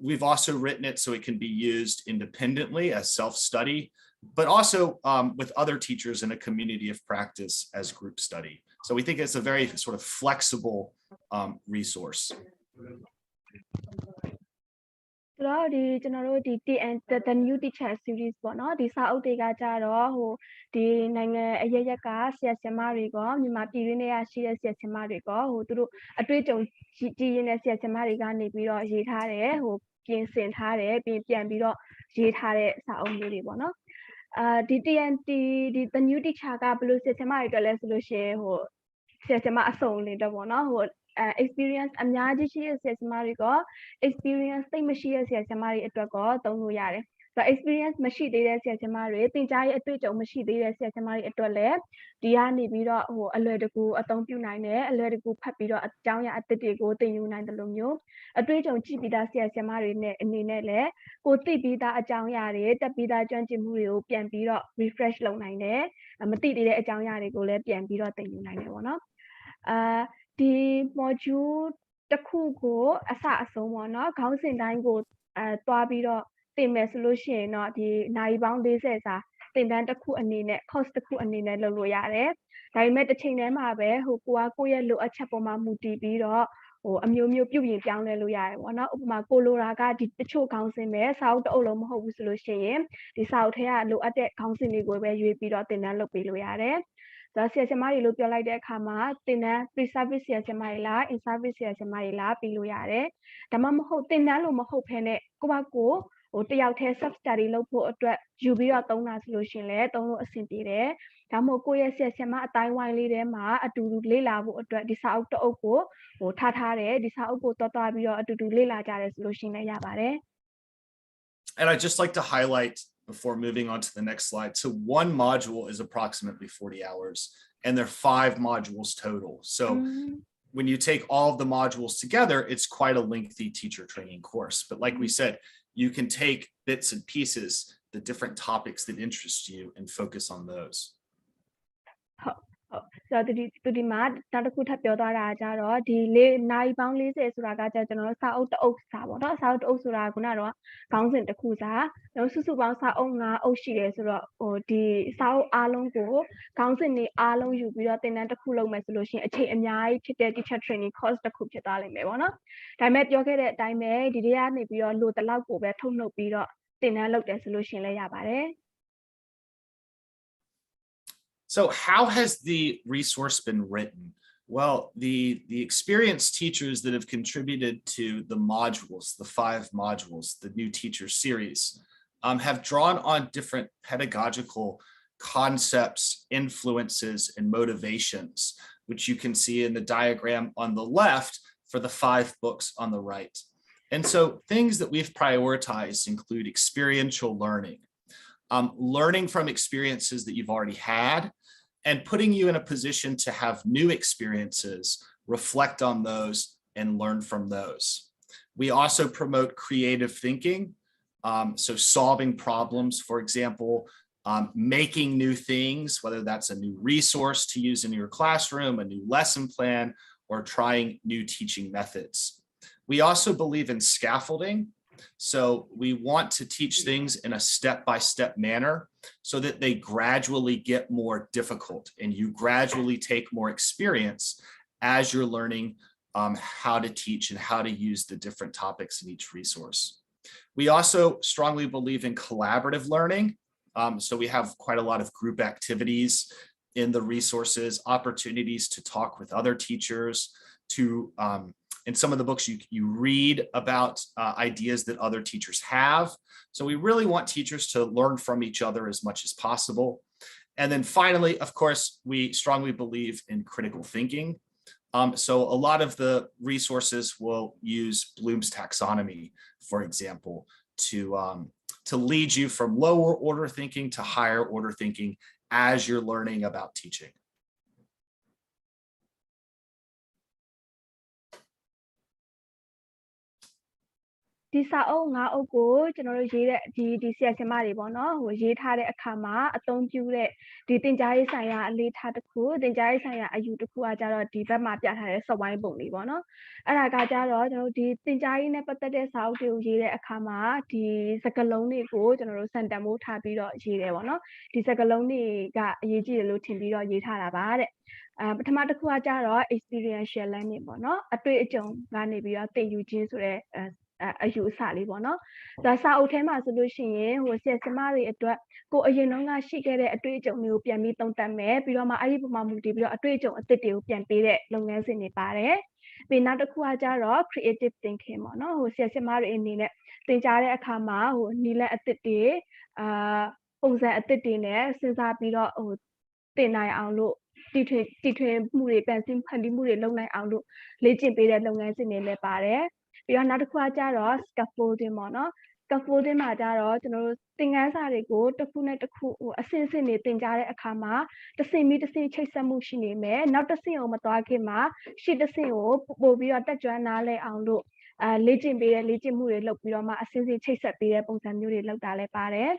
We've also written it so it can be used independently as self-study, but also with other teachers in a community of practice as group study. So we think it's a very sort of flexible resource. ဆိုတော့ဒီကျွန်တော်တို့ဒီ the new teacher series ပေါ့နော်ဒီစာအုပ်တွေကကြတော့ဟိုဒီနိုင်ငံအရရက်ကဆရာဆရာမတွေကမြန်မာပြည်တွင်းထဲရရှိတဲ့ဆရာဆရာမတွေကဟိုသူတို့အတွေ့အကြုံကြီးရင်းတဲ့ဆရာဆရာမတွေကနေပြီးတော့ရေးထားတယ်ဟိုပြင်ဆင်ထားတယ်ပြီးပြန်ပြီးတော့ရေးထားတဲ့စာအုပ်မျိုးတွေပေါ့နော်ဒီ TNT ဒီ the new teacher ကဘယ်လိုဆရာဆရာမတွေအတွက်လဲဆိုလို့ရှိရင်ဟိုဆရာဆရာမအစုံလေးတော့ပေါ့နော်ဟိုexperience အများကြီးရှိတဲ့ဆရာဆရာမတွေက experience သိမရှိတဲ့ဆရာဆရာမတွေအတွက်တော့သုံးလို့ရတယ် ဆိုတော့ experience မရှိသေးတဲ့ဆရာဆရာမတွေသင်ကြားရေးအတွေ့အကြုံမရှိသေးတဲ့ဆရာဆရာမတွေအတွက်လည်းဒီကနေပြီးတော့အလွယ်တကူအသုံးပြုနိုင်တယ်အလွယ်တကူဖတ်ပြီးတော့အကြောင်းအရာအသစ်တွေကိုသင်ယူနိုင်တယ်လို့မျိုးအတွေ့အကြုံကြည့်ပြီးသားဆရာဆရာမတွေနဲ့အနေနဲ့လည်းကိုသိပြီးသားအကြောင်းအရာတွေတက်ပြီးသားကျွမ်းကျင်မှုတွေကိုပြန်ပြီးတော့ refresh လုပ်နိုင်တယ်မသိသေးတဲ့အကြောင်းအရာတွေကိုလည်းပြန်ပြီးတော့သင်ယူနိုင်တယ်ပေါ့နော်ဒီ module တစ်ခုကိုအစအဆုံးပေါ့နော်ခေါင်းစဉ်တိုင်းကိုတွားပြီးတော့တင်မယ်ဆိုလို့ရှိရင်တော့ဒီနိုင်ပေါင်း40စာတင်တန်းတစ်ခုအနေနဲ့ course တစ်ခုအနေနဲ့လုပ်လို့ရတယ်ဒါပေမဲ့တစ်ချိန်တည်းမှာပဲကိုယ့်ရဲ့လိုအပ်ချက်ပေါ်မှာမူတည်ပြီးတော့အမျိုးမျိုးပြုပြင်ပြောင်းလဲလို့ရတယ်ပေါ့နော်ဥပမာကိုလိုရာကဒီတချို့ခေါင်းစဉ်ပဲစာအုပ်တစ်အုပ်လုံးမဟုတ်ဘူးဆိုလို့ရှိရင်ဒီစာအုပ်ထဲကလိုအပ်တဲ့ခေါင်းစဉ်တွေကိုပဲရွေးပြီးတော့တင်တန်းလုပ်ပေးလို့ရတယ်ဆိုတော့ဆရာဆရာမတွေလို့ပြောလိုက်တဲ့အခါမှာတင်တန်း pre-service ဆရာဆရာမတွေလား in-service ဆရာဆရာမတွေလားပြီးလို့ရတယ်ဒါမှမဟုတ်တင်တန်းလို့မဟုတ်ဘဲနဲ့ကိုယ့်ဘက်ကိုတယောက်တည်း self study လုပ်ဖို့အတွက်ယူပြီးတော့သုံးတာဆိုလို့ရှိရင်လည်းသုံးလို့အဆင်ပြေတယ်ဒါမှမဟုတ်ကိုယ့်ရဲ့ဆရာဆရာမအတိုင်းဝိုင်းလေးထဲမှာအတူတူလေ့လာဖို့အတွက်ဒီစာအုပ်တစ်အုပ်ကိုထားတယ်ဒီစာအုပ်ကိုသွားပြီးတော့အတူတူလေ့လာကြတယ်ဆိုလို့ရှိရင်လည်းရပါတယ် And I'd just like to highlight before moving on to the next slide. So one module is approximately 40 hours and there are 5 modules total. So when you take all of the modules together, it's quite a lengthy teacher training course. But like we said, you can take bits and pieces, the different topics that interest you and focus on those. ဆိုတော့ဒီမှာနောက်တစ်ခုထပ်ပြောသွားတာကြတော့ဒီနိုင်ပေါင်း40ဆိုတာကကျွန်တော်တို့စာအုပ်တအုပ်စာပေါ့နော်စာအုပ်တအုပ်ဆိုတာကခုနကတော့ခေါင်းစဉ်တစ်ခုစာကျွန်တော်စုစုပေါင်းစာအုပ်5အုပ်ရှိတယ်ဆိုတော့ဒီစာအုပ်အားလုံးကိုခေါင်းစဉ်တွေအားလုံးယူပြီးတော့သင်တန်းတစ်ခုလုပ်မယ်ဆိုလို့ရှိရင်အချိန်အများကြီးဖြစ်တဲ့ teacher training course တစ်ခုဖြစ်သွားလိမ့်မယ်ပေါ့နော်ဒါပေမဲ့ပြောခဲ့တဲ့အတိုင်းပဲဒီတွေကနေပြီးတော့လိုတလောက်ကိုပဲထုတ်နှုတ်ပြီးတော့သင်တန်းလုပ်တယ်ဆိုလို့ရှိရင်လည်းရပါတယ် So how has the resource been written? Well, the experienced teachers that have contributed to the modules, the 5 modules, the new teacher series, have drawn on different pedagogical concepts, influences, and motivations, which you can see in the diagram on the left for the 5 books on the right. And so things that we've prioritized include experiential learning, learning from experiences that you've already had, and putting you in a position to have new experiences, reflect on those, and learn from those. We also promote creative thinking, so solving problems, for example, making new things, whether that's a new resource to use in your classroom, a new lesson plan, or trying new teaching methods. We also believe in scaffolding. So we want to teach things in a step-by-step manner so that they gradually get more difficult and you gradually take more experience as you're learning how to teach and how to use the different topics in each resource. We also strongly believe in collaborative learning. So we have quite a lot of group activities in the resources, opportunities to talk with other teachers, to in some of the books you read about ideas that other teachers have. So we really want teachers to learn from each other as much as possible. And then finally, of course, we strongly believe in critical thinking. So a lot of the resources will use Bloom's taxonomy, for example, to lead you from lower order thinking to higher order thinking as you're learning about teaching. ဒီစာအုပ်5အုပ်ကိုကျွန်တော်တို့ရေးတဲ့ဒီဆရာဆရာမတွေပေါ့နော်ရေးထားတဲ့အခါမှာအသုံးပြုတဲ့ဒီသင်ကြားရေးဆိုင်ရာအလေးထားတစ်ခုသင်ကြားရေးဆိုင်ရာအယူတစ်ခုကကြတော့ဒီဘက်မှာပြထားတဲ့စက်ဝိုင်းပုံလေးပေါ့နော်အဲ့ဒါကကြတော့ကျွန်တော်တို့ဒီသင်ကြားရေးနဲ့ပတ်သက်တဲ့စာအုပ်တွေကိုရေးတဲ့အခါမှာဒီစကားလုံးတွေကိုကျွန်တော်တို့စံတန်ဖိုးထားပြီးတော့ရေးတယ်ပေါ့နော်ဒီစကားလုံးတွေကအရေးကြီးတယ်လို့ထင်ပြီးတော့ရေးထားတာပါတဲ့ပထမတစ်ခုကကြတော့ experiential learning ပေါ့နော်အတွေ့အကြုံကနေပြီးတော့သင်ယူခြင်းဆိုတဲ့အယူအဆလေးပေါ့နော်ဒါစာအုပ်ထဲမှာဆိုလို့ရှိရင်ဆရာဆရာမတွေအတွက်ကိုအရင်တုန်းကရှိခဲ့တဲ့အတွေ့အကြုံတွေကိုပြန်ပြီးသုံးသပ်မယ်ပြီးတော့မှအဲ့ဒီပုံမှန်မူတည်ပြီးတော့အတွေ့အကြုံအသစ်တွေကိုပြန်ပေးတဲ့လုပ်ငန်းစဉ်တွေပါတယ်ပြီးနောက်တစ်ခုကကြတော့ creative thinking ပေါ့နော်ဆရာဆရာမတွေအနေနဲ့သင်ကြားတဲ့အခါမှာနီလန်းအသစ်တွေပုံစံအသစ်တွေနဲ့စဉ်းစားပြီးတော့သင်နိုင်အောင်လို့တီထွင်မှုတွေပြန်ဆင်းဖန်တီးမှုတွေလုပ်နိုင်အောင်လို့လေ့ကျင့်ပေးတဲ့လုပ်ငန်းစဉ်တွေလည်းပါတယ်ပြီးတော့နောက်တစ်ခုကကြတော့ scaffolding ပေါ့နော် scaffolding မှာကြတော့ကျွန်တော်တို့သင်ခန်းစာတွေကိုတစ်ခုနဲ့တစ်ခုအဆင့်ဆင့်တွေသင်ကြားတဲ့အခါမှာတစ်ဆင့်ပြီးတစ်ဆင့်ချိတ်ဆက်မှုရှိနေမယ်နောက်တစ်ဆင့်ကိုမသွားခင်မှာရှေ့တစ်ဆင့်ကိုပို့ပြီးတော့တက်ကြွနားလဲအောင်လို့လေ့ကျင့်ပေးတဲ့လေ့ကျင့်မှုတွေလုပ်ပြီးတော့မှအဆင့်ဆင့်ချိတ်ဆက်ပေးတဲ့ပုံစံမျိုးတွေလုပ်တာလည်းပါတယ်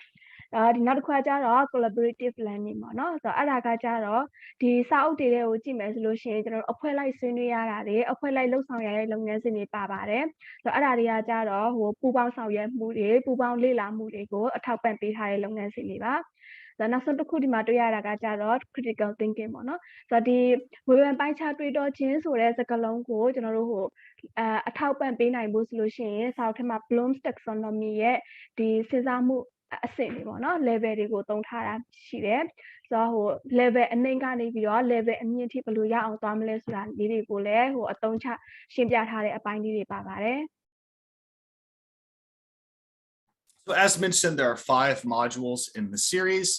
ဒီနောက်တစ်ခါကျတော့ collaborative learning ပေါ့နော်ဆိုတော့အဲ့ဒါကကြတော့ဒီစာအုပ်တွေကိုကြည့်မယ်ဆိုလို့ရှိရင်ကျွန်တော်တို့အဖွဲ့လိုက်ဆွေးနွေးရတာတွေအဖွဲ့လိုက်လှုပ်ဆောင်ရတဲ့လုပ်ငန်းစဉ်တွေပါပါတယ်ဆိုတော့အဲ့ဒါတွေကကြတော့ပူပေါင်းဆောင်ရွက်မှုတွေပူပေါင်းလေ့လာမှုတွေကိုအထောက်ပံ့ပေးထားတဲ့လုပ်ငန်းစဉ်တွေပါနောက်ဆုံးတစ်ခုဒီမှာတွေ့ရတာကကြတော့ critical thinking ပေါ့နော်ဆိုတော့ဒီဝေဖန်ပိုင်းခြားတွေးတောခြင်းဆိုတဲ့စကားလုံးကိုကျွန်တော်တို့အထောက်ပံ့ပေးနိုင်ဖို့ဆိုလို့ရှိရင်စာအုပ်ထဲမှာ Bloom's taxonomy ရဲ့ဒီစဉ်းစားမှုအဆင့်တွေပေါ့နော် level တွေကိုသုံးထားတာရှိတယ်ဆိုတော့level အနှိမ်ကနေပြီးတော့ level အမြင့်ထိဘယ်လိုရအောင်သွားမလဲဆိုတာလေးတွေကိုလည်းအသုံးချရှင်းပြထားတဲ့အပိုင်းလေးတွေပါပါတယ် So as mentioned, there are 5 modules in the series.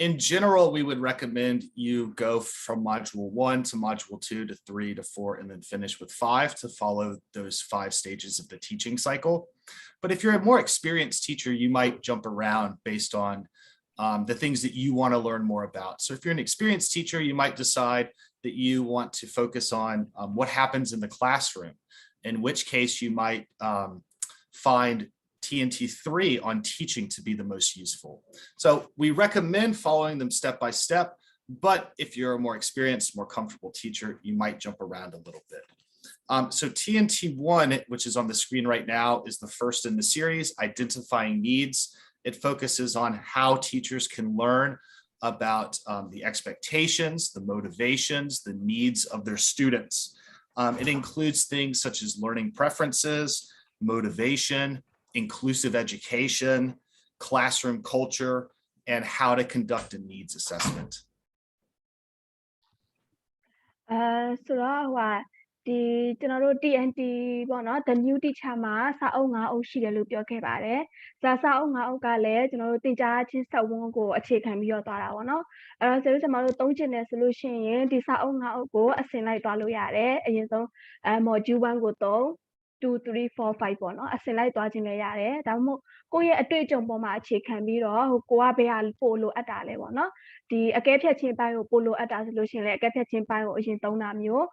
In general, we would recommend you go from module 1 to module 2 to 3 to 4 and then finish with 5 to follow those 5 stages of the teaching cycle. But if you're a more experienced teacher, you might jump around based on the things that you want to learn more about. So if you're an experienced teacher, you might decide that you want to focus on what happens in the classroom, in which case you might find TNT3 on teaching to be the most useful. So we recommend following them step by step, but if you're a more experienced, more comfortable teacher, you might jump around a little bit. So TNT1, which is on the screen right now, is the first in the series, Identifying Needs. It focuses on how teachers can learn about the expectations, the motivations, the needs of their students. It includes things such as learning preferences, motivation, inclusive education, classroom culture, and how to conduct a needs assessment. ဆိုတော့ဒီကျွန်တော်တို့ TNT ပေါ့နော် The New Teacher မှာစာအုပ်5အုပ်ရှိတယ်လို့ပြောခဲ့ပါတယ်။စာအုပ်5အုပ်ကလည်းကျွန်တော်တို့သင်ကြားခြင်းစက်ဝန်းကိုအခြေခံပြီးတော့သွားတာပေါ့နော်။အဲ့တော့ကျွန်တော်တို့သုံးချင်တယ်ဆိုလို့ရှိရင်ဒီစာအုပ်5အုပ်ကိုအစင်လိုက်သွားလို့ရတယ်။အရင်ဆုံးmodule 1ကို3 2 3 4 5ပေါ့နော်အစင်လိုက်သွားခြင်းလည်းရတယ်ဒါမှမဟုတ်ကိုယ့်ရဲ့အတွေ့အကြုံပေါ်မှာအခြေခံပြီးတော့ကိုကဘယ်ဟာပို့လို့အပ်တာလဲပေါ့နော်ဒီအကဲဖြတ်ခြင်းပိုင်းကိုပို့လို့အပ်တာဆိုလို့ရှိရင်လည်းအကဲဖြတ်ခြင်းပိုင်းကိုအရင်သုံးတာမျိုး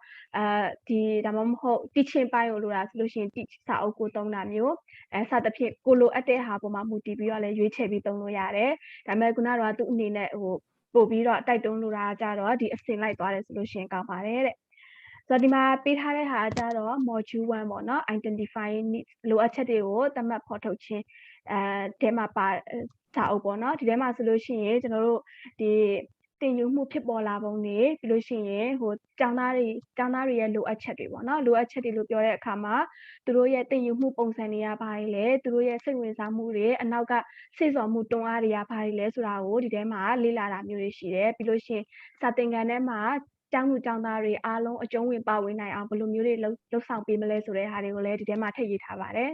ဒီဒါမှမဟုတ်တိချင်းပိုင်းကိုလိုတာဆိုလို့ရှိရင်တိစာအုပ်ကိုသုံးတာမျိုးစသဖြင့်ကိုလိုအပ်တဲ့ဟာပေါ်မှာမူတည်ပြီးတော့လည်းရွေးချယ်ပြီးသုံးလို့ရတယ်ဒါပေမဲ့ခုနကတော့သူ့အနေနဲ့ပို့ပြီးတော့တိုက်တွန်းလိုတာကြတော့ဒီအစင်လိုက်သွားတယ်ဆိုလို့ရှိရင်ကောင်းပါတယ်တဲ့ဆိုတော့ဒီမှာပေးထားတဲ့ဟာကြတော့ module 1ပေါ့နော် identifying needs လိုအပ်ချက်တွေကိုသတ်မှတ်ဖော်ထုတ်ခြင်းထဲမှာပါစာအုပ်ပေါ့နော်ဒီထဲမှာဆိုလို့ရှိရင်ကျွန်တော်တို့ဒီတင်ယူမှုဖြစ်ပေါ်လာပုံတွေပြီးလို့ရှိရင်ကျောင်းသားတွေရဲ့လိုအပ်ချက်တွေပေါ့နော်လိုအပ်ချက်တွေလို့ပြောတဲ့အခါမှာသူတို့ရဲ့တင်ယူမှုပုံစံတွေကဘာတွေလဲသူတို့ရဲ့စိတ်ဝင်စားမှုတွေအနောက်ကစိတ်ဆော်မှုတွန်းအားတွေကဘာတွေလဲဆိုတာကိုဒီထဲမှာလေ့လာတာမျိုးတွေရှိတယ်ပြီးလို့ရှိရင်စာသင်ခန်းထဲမှာကျောင်းသူကျောင်းသားတွေအားလုံးအကျုံးဝင်ပါဝင်နိုင်အောင်ဘယ်လိုမျိုးတွေလှုပ်ဆောင်ပေးမလဲဆိုတဲ့ဟာတွေကိုလည်းဒီထဲမှာထည့်ရေးထားပါတယ်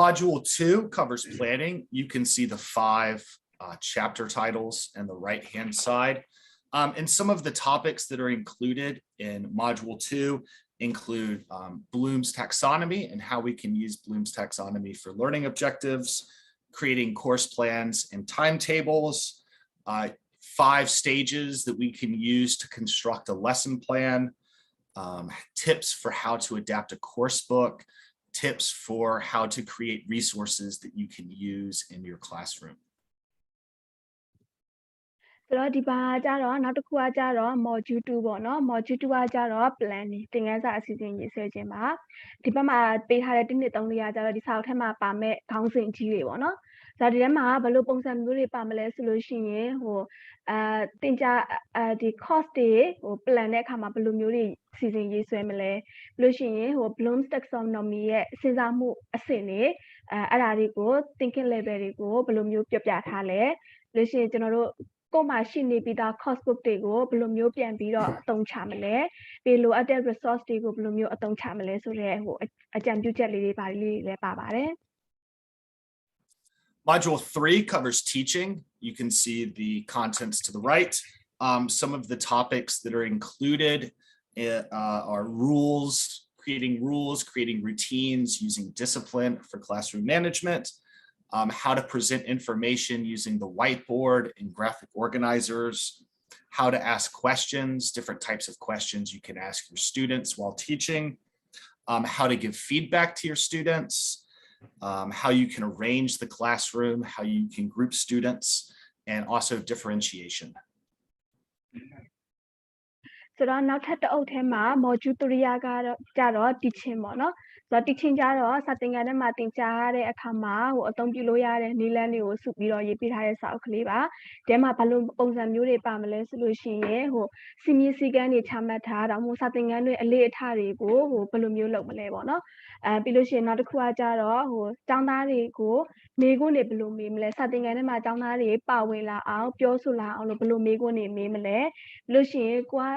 Module 2 covers planning. You can see the 5 chapter titles on the right-hand side. And some of the topics that are included in Module 2 include Bloom's taxonomy and how we can use Bloom's taxonomy for learning objectives, creating course plans and timetables, 5 stages that we can use to construct a lesson plan, tips for how to adapt a course book, tips for how to create resources that you can use in your classroom. ဆိုတော့ဒီပါကြတော့နောက်တစ်ခုကကြတော့ module 2ပေါ့နော် module 2ကကြတော့ planning သင်ခန်းစာအစီအစဉ်ရေးဆွဲခြင်းပါဒီဘက်မှာပေးထားတဲ့1 2 3 4ကကြတော့ဒီစာအုပ်ထဲမှာပါမဲ့ခေါင်းစဉ်ကြီးတွေပေါ့နော်ဆိုတော့ဒီထဲမှာဘယ်လိုပုံစံမျိုးတွေပါမလဲဆိုလို့ရှိရင်သင်ကြားဒီ course တွေplan တဲ့အခါမှာဘယ်လိုမျိုးတွေစီစဉ်ရေးဆွဲမလဲပြီးလို့ရှိရင်Bloom's taxonomy ရဲ့စဉ်းစားမှုအဆင့်တွေအဲ့ဒါတွေကို thinking level တွေကိုဘယ်လိုမျိုးပြပြထားလဲပြီးလို့ရှိရင်ကျွန်တော်တို့ကိုမှရှိနေပြီးသား course book တွေကိုဘယ်လိုမျိုးပြန်ပြီးတော့အသုံးချမလဲပြီးလိုအပ်တဲ့ resource တွေကိုဘယ်လိုမျိုးအသုံးချမလဲဆိုတော့အကြံပြုချက်လေးတွေပါလေးလည်းပါပါတယ် Module 3 covers teaching. You can see the contents to the right. Some of the topics that are included are rules, creating rules, creating routines, using discipline for classroom management, how to present information using the whiteboard and graphic organizers, how to ask questions, different types of questions you can ask your students while teaching, how to give feedback to your students, how you can arrange the classroom, how you can group students, and also differentiation. ဆိုတော့နောက်ထပ်တစ်အုပ်ထဲမှာ module 3ကတော့ကြတော့ teaching ပေါ့နော်ဆိုတော့ teaching ကြတော့စာသင်ခန်းထဲမှာသင်ကြားရတဲ့အခါမှာအသုံးပြုလို့ရတဲ့နည်းလမ်းတွေကိုစုပြီးတော့ရေးပြထားတဲ့စာအုပ်ကလေးပါဒီမှာဘယ်လိုပုံစံမျိုးတွေပါမလဲဆိုလို့ရှိရင်စီမီစီကန်းတွေချမှတ်ထားတာမျိုးစာသင်ခန်းတွေအလေးအထားတွေကိုဘယ်လိုမျိုးလုပ်မလဲပေါ့နော်ပြီးလို့ရှိရင်နောက်တစ်ခုကကြတော့ကျောင်းသားတွေကိုမေးခွန်းတွေဘယ်လိုမေးမလဲစာသင်ခန်းထဲမှာကျောင်းသားတွေပါဝင်လာအောင်ပြောဆိုလာအောင်လို့ဘယ်လိုမေးခွန်းတွေမေးမလဲပြီးလို့ရှိရင်ကိုက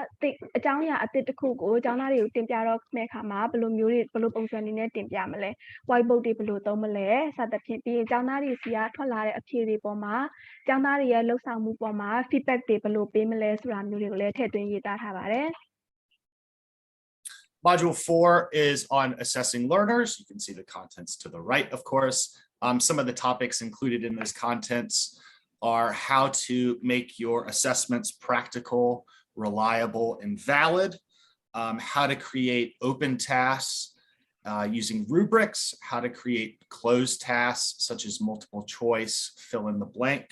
အကြောင်းအရာအသစ်တစ်ခုကိုကျောင်းသားတွေကိုတင်ပြတော့တဲ့အခါမှာဘယ်လိုမျိုးတွေဘယ်လိုပုံစံတွေနဲ့တင်ပြမလဲ whiteboard တွေဘယ်လိုသုံးမလဲစသဖြင့်ပြီးရင်ကျောင်းသားတွေစီကထွက်လာတဲ့အဖြေတွေပေါ်မှာကျောင်းသားတွေရဲ့လှုပ်ဆောင်မှုပေါ်မှာ feedback တွေဘယ်လိုပေးမလဲဆိုတာမျိုးတွေကိုလည်းထည့်သွင်းရေးသားထားပါတယ် Module 4 is on assessing learners. You can see the contents to the right, of course. Some of the topics included in those contents are how to make your assessments practical, reliable, and valid, how to create open tasks using rubrics, how to create closed tasks such as multiple choice, fill in the blank,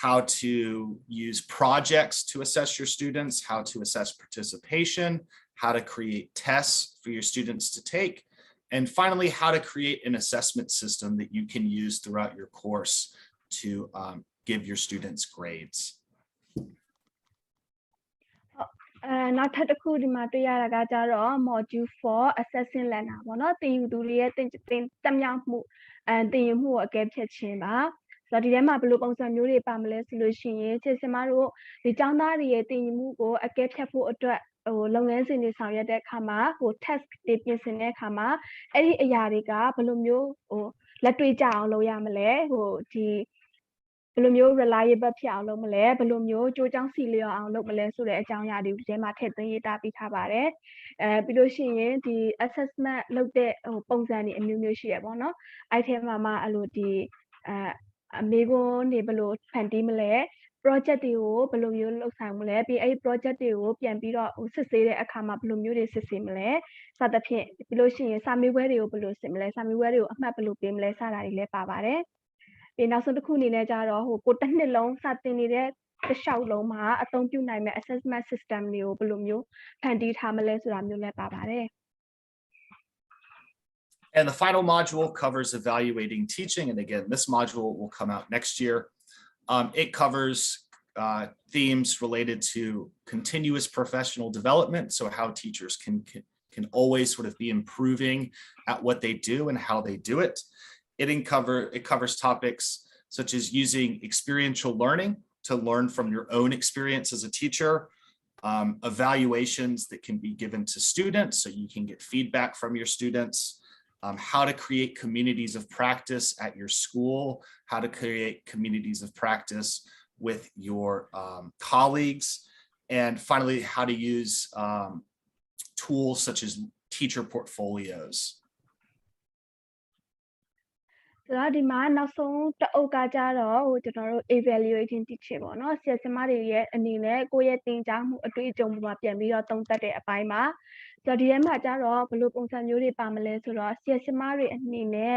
how to use projects to assess your students, how to assess participation, how to create tests for your students to take, and finally, how to create an assessment system that you can use throughout your course to give your students grades. နောက်ထပ်တစ်ခုဒီမှာတွေ့ရတာကကြတော့ module 4 assessing learner ပေါ့နော်သင်ယူသူတွေရဲ့တက်မြောက်မှုသင်ယူမှုကိုအကဲဖြတ်ခြင်းပါဆိုတော့ဒီထဲမှာဘယ်လိုပုံစံမျိုးတွေပါမလဲဆိုလို့ရှိရင်ချစ်စမတို့ဒီကျောင်းသားတွေရဲ့သင်ယူမှုကိုအကဲဖြတ်ဖို့အတွက်လုပ်ငန်းစဉ်တွေဆောင်ရွက်တဲ့အခါမှာtest တွေပြင်ဆင်တဲ့အခါမှာအဲ့ဒီအရာတွေကဘယ်လိုမျိုးလက်တွေ့ကြအောင်လုပ်ရမလဲဒီဘယ်လိုမျိုး reliable ဖြစ်အောင်လုပ်မလဲဘယ်လိုမျိုးကြိုးကြောင်းစီလျော်အောင်လုပ်မလဲဆိုတဲ့အကြောင်းအရာတွေဒီထဲမှာထည့်သွင်းရေးသားပေးထားပါတယ်ပြီးလို့ရှိရင်ဒီ assessment လုပ်တဲ့ပုံစံတွေအမျိုးမျိုးရှိရပေါ့နော်အဲ့ထဲမှာမှအဲ့လိုဒီမေးခွန်းတွေဘယ်လိုဖန်တီးမလဲ project တွေကိုဘယ်လိုမျိုးလုပ်ဆောင်မလဲပြီးအဲ့ဒီ project တွေကိုပြန်ပြီးတော့စစ်ဆေးတဲ့အခါမှာဘယ်လိုမျိုးတွေစစ်ဆေးမလဲစသဖြင့်ပြီးလို့ရှိရင်စာမေးပွဲတွေကိုဘယ်လိုစစ်မလဲစာမေးပွဲတွေကိုအမှတ်ဘယ်လိုပေးမလဲစတာတွေလည်းပါပါတယ်ပြီးနောက်ဆုံးတစ်ခုအနေနဲ့ကြတော့ကိုတစ်နှစ်လုံးစတင်နေတဲ့တစ်လျှောက်လုံးမှာအသုံးပြုနိုင်မဲ့ assessment system တွေကိုဘယ်လိုမျိုးဖန်တီးထားမလဲဆိုတာမျိုးလည်းပါပါတယ် And the final module covers evaluating teaching. And again, this module will come out next year. It covers themes related to continuous professional development. So how teachers can always sort of be improving at what they do and how they do it. It covers topics such as using experiential learning to learn from your own experience as a teacher, evaluations that can be given to students so you can get feedback from your students, how to create communities of practice at your school, how to create communities of practice with your colleagues, and finally, how to use tools such as teacher portfolios. ဆိုတော့ဒီမှာနောက်ဆုံးတအုပ်ကကြတော့ကျွန်တော်တို့ evaluating teaching ပေါ့နော်ဆရာဆရာမတွေရဲ့အနေနဲ့ကိုယ့်ရဲ့သင်ကြားမှုအတွေ့အကြုံပေါ်ပြန်ပြီးတော့သုံးသပ်တဲ့အပိုင်းမှာဆိုတော့ဒီထဲမှာကြတော့ဘယ်လိုပုံစံမျိုးတွေပါမလဲဆိုတော့ဆရာဆရာမတွေအနေနဲ့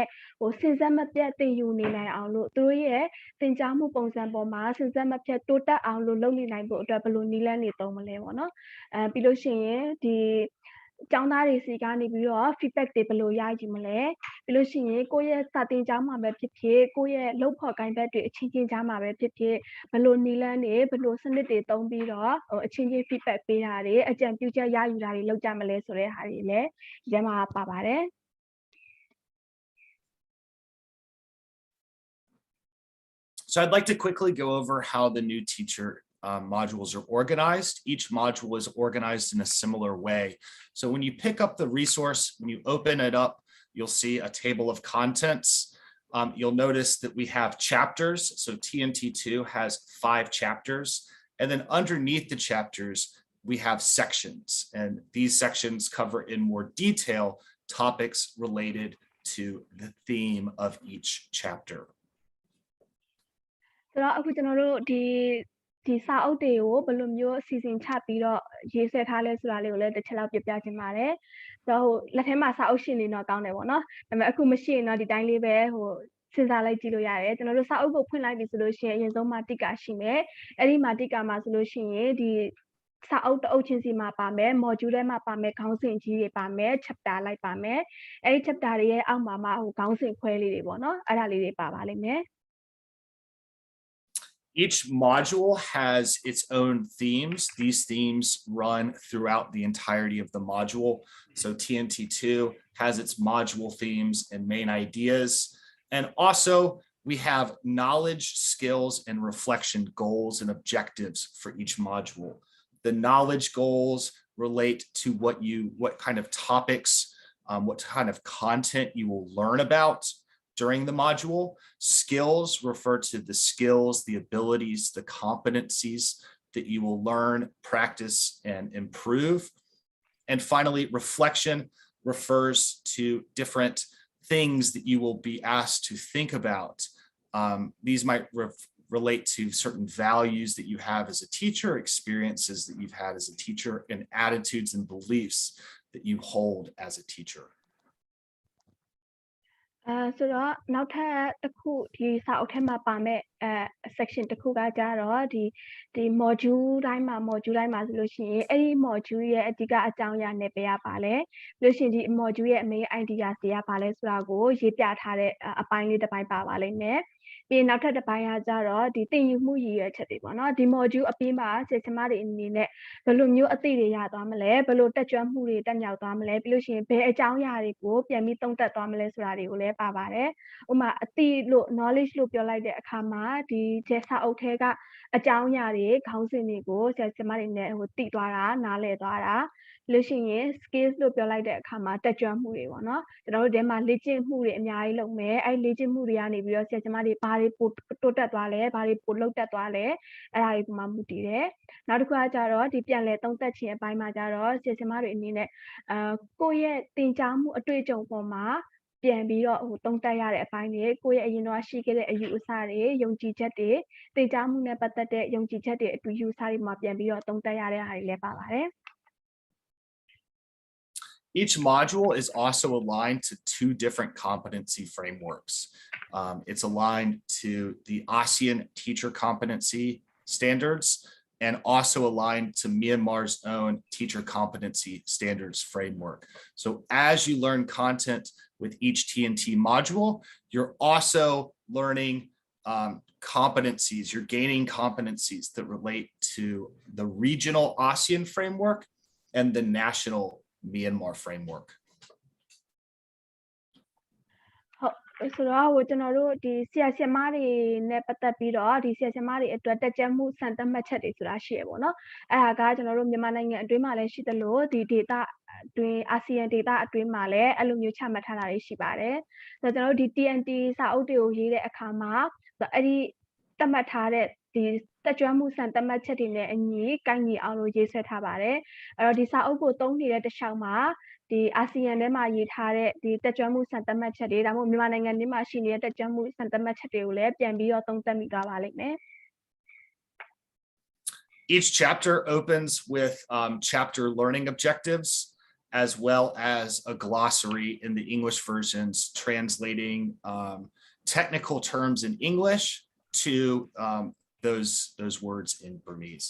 စဉ်ဆက်မပြတ်သင်ယူနေနိုင်အောင်လို့သူတို့ရဲ့သင်ကြားမှုပုံစံပေါ်မှာစဉ်ဆက်မပြတ်တိုးတက်အောင်လို့လုပ်နေနိုင်ဖို့အတွက်ဘယ်လိုနည်းလမ်းတွေသုံးမလဲပေါ့နော်ပြီးလို့ရှိရင်ဒီကျောင်းသားတွေစီကနေပြီးတော့ feedback တွေဘယ်လိုရယူမလဲပြီးလို့ရှိရင်ကိုယ့်ရဲ့စာသင်ကျောင်းမှာပဲဖြစ်ဖြစ်ကိုယ့်ရဲ့လုပ်ဖော်ကိုင်ဘက်တွေအချင်းချင်းကြားမှာပဲဖြစ်ဖြစ်ဘယ်လိုနည်းလမ်းတွေဘယ်လိုစနစ်တွေသုံးပြီးတော့အချင်းချင်း feedback ပေးတာတွေအကြံပြုချက်ရယူတာတွေလုပ်ကြမလဲဆိုတဲ့ဟာတွေလည်းဒီထဲမှာပါပါတယ် So I'd like to quickly go over how the new teacher modules are organized. Each module is organized in a similar way. So when you pick up the resource, when you open it up, you'll see a table of contents. You'll notice that we have chapters. So TMT2 has 5 chapters. And then underneath the chapters, we have sections, and these sections cover in more detail topics related to the theme of each chapter. ဆိုတော့အခုကျွန်တော်တို့ဒီစာအုပ်တွေကိုဘယ်လိုမျိုးအစီအစဉ်ချပြီးတော့ရေးဆွဲထားလဲဆိုတာလေးကိုလည်းတစ်ချက်လောက်ပြပြချင်ပါတယ်။ဆိုတော့လက်ထဲမှာစာအုပ်ရှင်နေတော့ကောင်းတယ်ပေါ့နော်။ဒါပေမဲ့အခုမရှိရင်တော့ဒီတိုင်းလေးပဲစဉ်းစားလိုက်ကြည့်လို့ရတယ်။ကျွန်တော်တို့စာအုပ်ကိုဖွင့်လိုက်ပြီဆိုလို့ရှိရင်အရင်ဆုံးမှာတိကာရှိမယ်။အဲ့ဒီမှာတိကာမှာဆိုလို့ရှိရင်ဒီစာအုပ်တစ်အုပ်ချင်းစီမှာပါမယ် module ထဲမှာပါမယ်ခေါင်းစဉ်ကြီးတွေပါမယ် chapter လိုက်ပါမယ်။အဲ့ဒီ chapter တွေရဲ့အောက်မှာမှခေါင်းစဉ်ခွဲလေးတွေပေါ့နော်။အဲ့ဒါလေးတွေပါပါလိမ့်မယ်။ Each module has its own themes. These themes run throughout the entirety of the module. So TNT2 has its module themes and main ideas. And also we have knowledge, skills, and reflection goals and objectives for each module. The knowledge goals relate to what kind of topics, what kind of content you will learn about during the module. Skills refer to the skills, the abilities, the competencies that you will learn, practice, and improve. And finally, reflection refers to different things that you will be asked to think about. These might relate to certain values that you have as a teacher, experiences that you've had as a teacher, and attitudes and beliefs that you hold as a teacher. ဆိုတော့နောက်ထပ်တစ်ခုဒီစာအုပ်ထဲမှာပါမဲ့section တစ်ခုကကြတော့ဒီ module တိုင်းမှာဆိုလို့ရှိရင်အဲ့ဒီ module ရဲ့အဓိကအကြောင်းအရာနဲ့ပဲရပါလဲပြီးလို့ရှိရင်ဒီ module ရဲ့ main idea တွေကပါလဲဆိုတာကိုရေးပြထားတဲ့အပိုင်းလေးတစ်ပိုင်းပါပါလိမ့်မယ်ပြီးရင်နောက်ထပ်တစ်ပိုင်းကကြတော့ဒီသင်ယူမှုရည်ရွယ်ချက်တွေပေါ့နော်ဒီ module အပြီးမှာဆရာမတွေအနေနဲ့ဘယ်လိုမျိုးအသိတွေရသွားမလဲဘယ်လိုတက်ကြွမှုတွေတက်မြောက်သွားမလဲပြီးလို့ရှိရင်ဘယ်အကြောင်းအရာတွေကိုပြန်ပြီးသုံးသပ်သွားမလဲဆိုတာတွေကိုလည်းပါပါတယ်ဥပမာအသိလို့ knowledge လို့ပြောလိုက်တဲ့အခါမှာဒီစာအုပ်ထဲကအကြောင်းအရာတွေခေါင်းစဉ်တွေကိုဆရာမတွေနဲ့သိသွားတာနားလည်သွားတာလို့ရှိရင် skills လို့ပြောလိုက်တဲ့အခါမှာတက်ကြွမှုတွေပေါ့နော်ကျွန်တော်တို့ဒီမှာလေ့ကျင့်မှုတွေအများကြီးလုပ်မယ်အဲ့လေ့ကျင့်မှုတွေကနေပြီးတော့ဆရာမတွေဘာတွေပိုတိုးတက်သွားလဲဘာတွေပိုလုပ်တတ်သွားလဲအဲ့ဒါတွေပုံမှန်မူတည်တယ်နောက်တစ်ခုကကြတော့ဒီပြန်လည်သုံးသပ်ခြင်းအပိုင်းမှာကြတော့ဆရာမတွေအနေနဲ့ကိုယ့်ရဲ့သင်ကြားမှုအတွေ့အကြုံပေါ်မှာပြန်ပြီးတော့သုံးသပ်ရတဲ့အပိုင်းတွေကိုယ့်ရဲ့အရင်တော့ရှိခဲ့တဲ့အယူအဆတွေယုံကြည်ချက်တွေသင်ကြားမှုနဲ့ပတ်သက်တဲ့ယုံကြည်ချက်တွေအတူယူဆတွေမှာပြန်ပြီးတော့သုံးသပ်ရတဲ့ဟာတွေလည်းပါပါတယ် Each module is also aligned to two different competency frameworks. It's aligned to the ASEAN teacher competency standards and also aligned to Myanmar's own teacher competency standards framework. So as you learn content with each TNT module, you're also learning competencies, you're gaining competencies that relate to the regional ASEAN framework and the national Myanmar framework. ဟုတ်ဆိုတော့ကျွန်တော်တို့ဒီဆရာဆရာမတွေနဲ့ပတ်သက်ပြီးတော့ဒီဆရာဆရာမတွေအတွက်တက်ကြွမှုစံသတ်မှတ်ချက်တွေဆိုတာရှိရပေါ့နော်အဲ့ဒါကကျွန်တော်တို့မြန်မာနိုင်ငံအတွင်းမှာလည်းရှိသလိုဒီ data အတွင်းအာဆီယံ data အတွင်းမှာလည်းအဲ့လိုမျိုးချမှတ်ထားတာတွေရှိပါတယ်ဆိုတော့ကျွန်တော်တို့ဒီ TNT စာအုပ်တွေကိုရေးတဲ့အခါမှာအဲ့ဒီသတ်မှတ်ထားတဲ့ဒီတက်ကြွမှုစံသတ်မှတ်ချက်တွေနဲ့အညီကိုက်ညီအောင်လို့ရေးဆွဲထားပါတယ်အဲ့တော့ဒီစာအုပ်ကိုသုံးနေတဲ့တစ်လျှောက်မှာဒီအာဆီယံထဲမှာရေးထားတဲ့ဒီတက်ကြွမှုစံသတ်မှတ်ချက်တွေဒါမှမဟုတ်မြန်မာနိုင်ငံထဲမှာရှိနေတဲ့တက်ကြွမှုစံသတ်မှတ်ချက်တွေကိုလည်းပြန်ပြီးတော့သုံးသပ်မိသွားပါလိမ့်မယ် Each chapter opens with chapter learning objectives as well as a glossary in the English versions translating technical terms in English to those words in Burmese.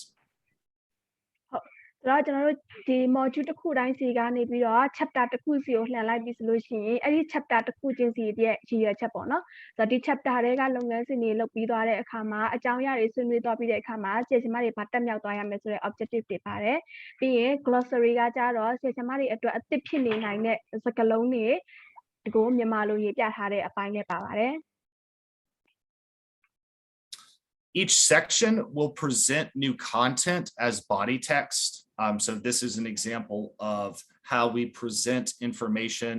ဆိုတော့ကျွန်တော်တို့ဒီ module တစ်ခုတိုင်းစီကနေပြီးတော့ chapter တစ်ခုစီကိုလှန်လိုက်ပြီးဆိုလို့ရှိရင်အဲ့ဒီ chapter တစ်ခုချင်းစီရဲ့ရည်ရွယ်ချက်ပေါ့နော်ဆိုတော့ဒီ chapter တွေကလုပ်ငန်းစဉ်တွေလုပ်ပြီးသွားတဲ့အခါမှာအကြောင်းအရာတွေဆွေးနွေးသွားပြီးတဲ့အခါမှာဆရာဆရာမတွေဗာတက်မြောက်သွားရမယ်ဆိုတဲ့ objective တွေပါတယ်ပြီးရင် glossary ကကြတော့ဆရာဆရာမတွေအတွက်အသစ်ဖြစ်နေနိုင်တဲ့စကားလုံးတွေဒီကိုမြန်မာလိုရေးပြထားတဲ့အပိုင်းနဲ့ပါပါတယ် Each section will present new content as body text. So this is an example of how we present information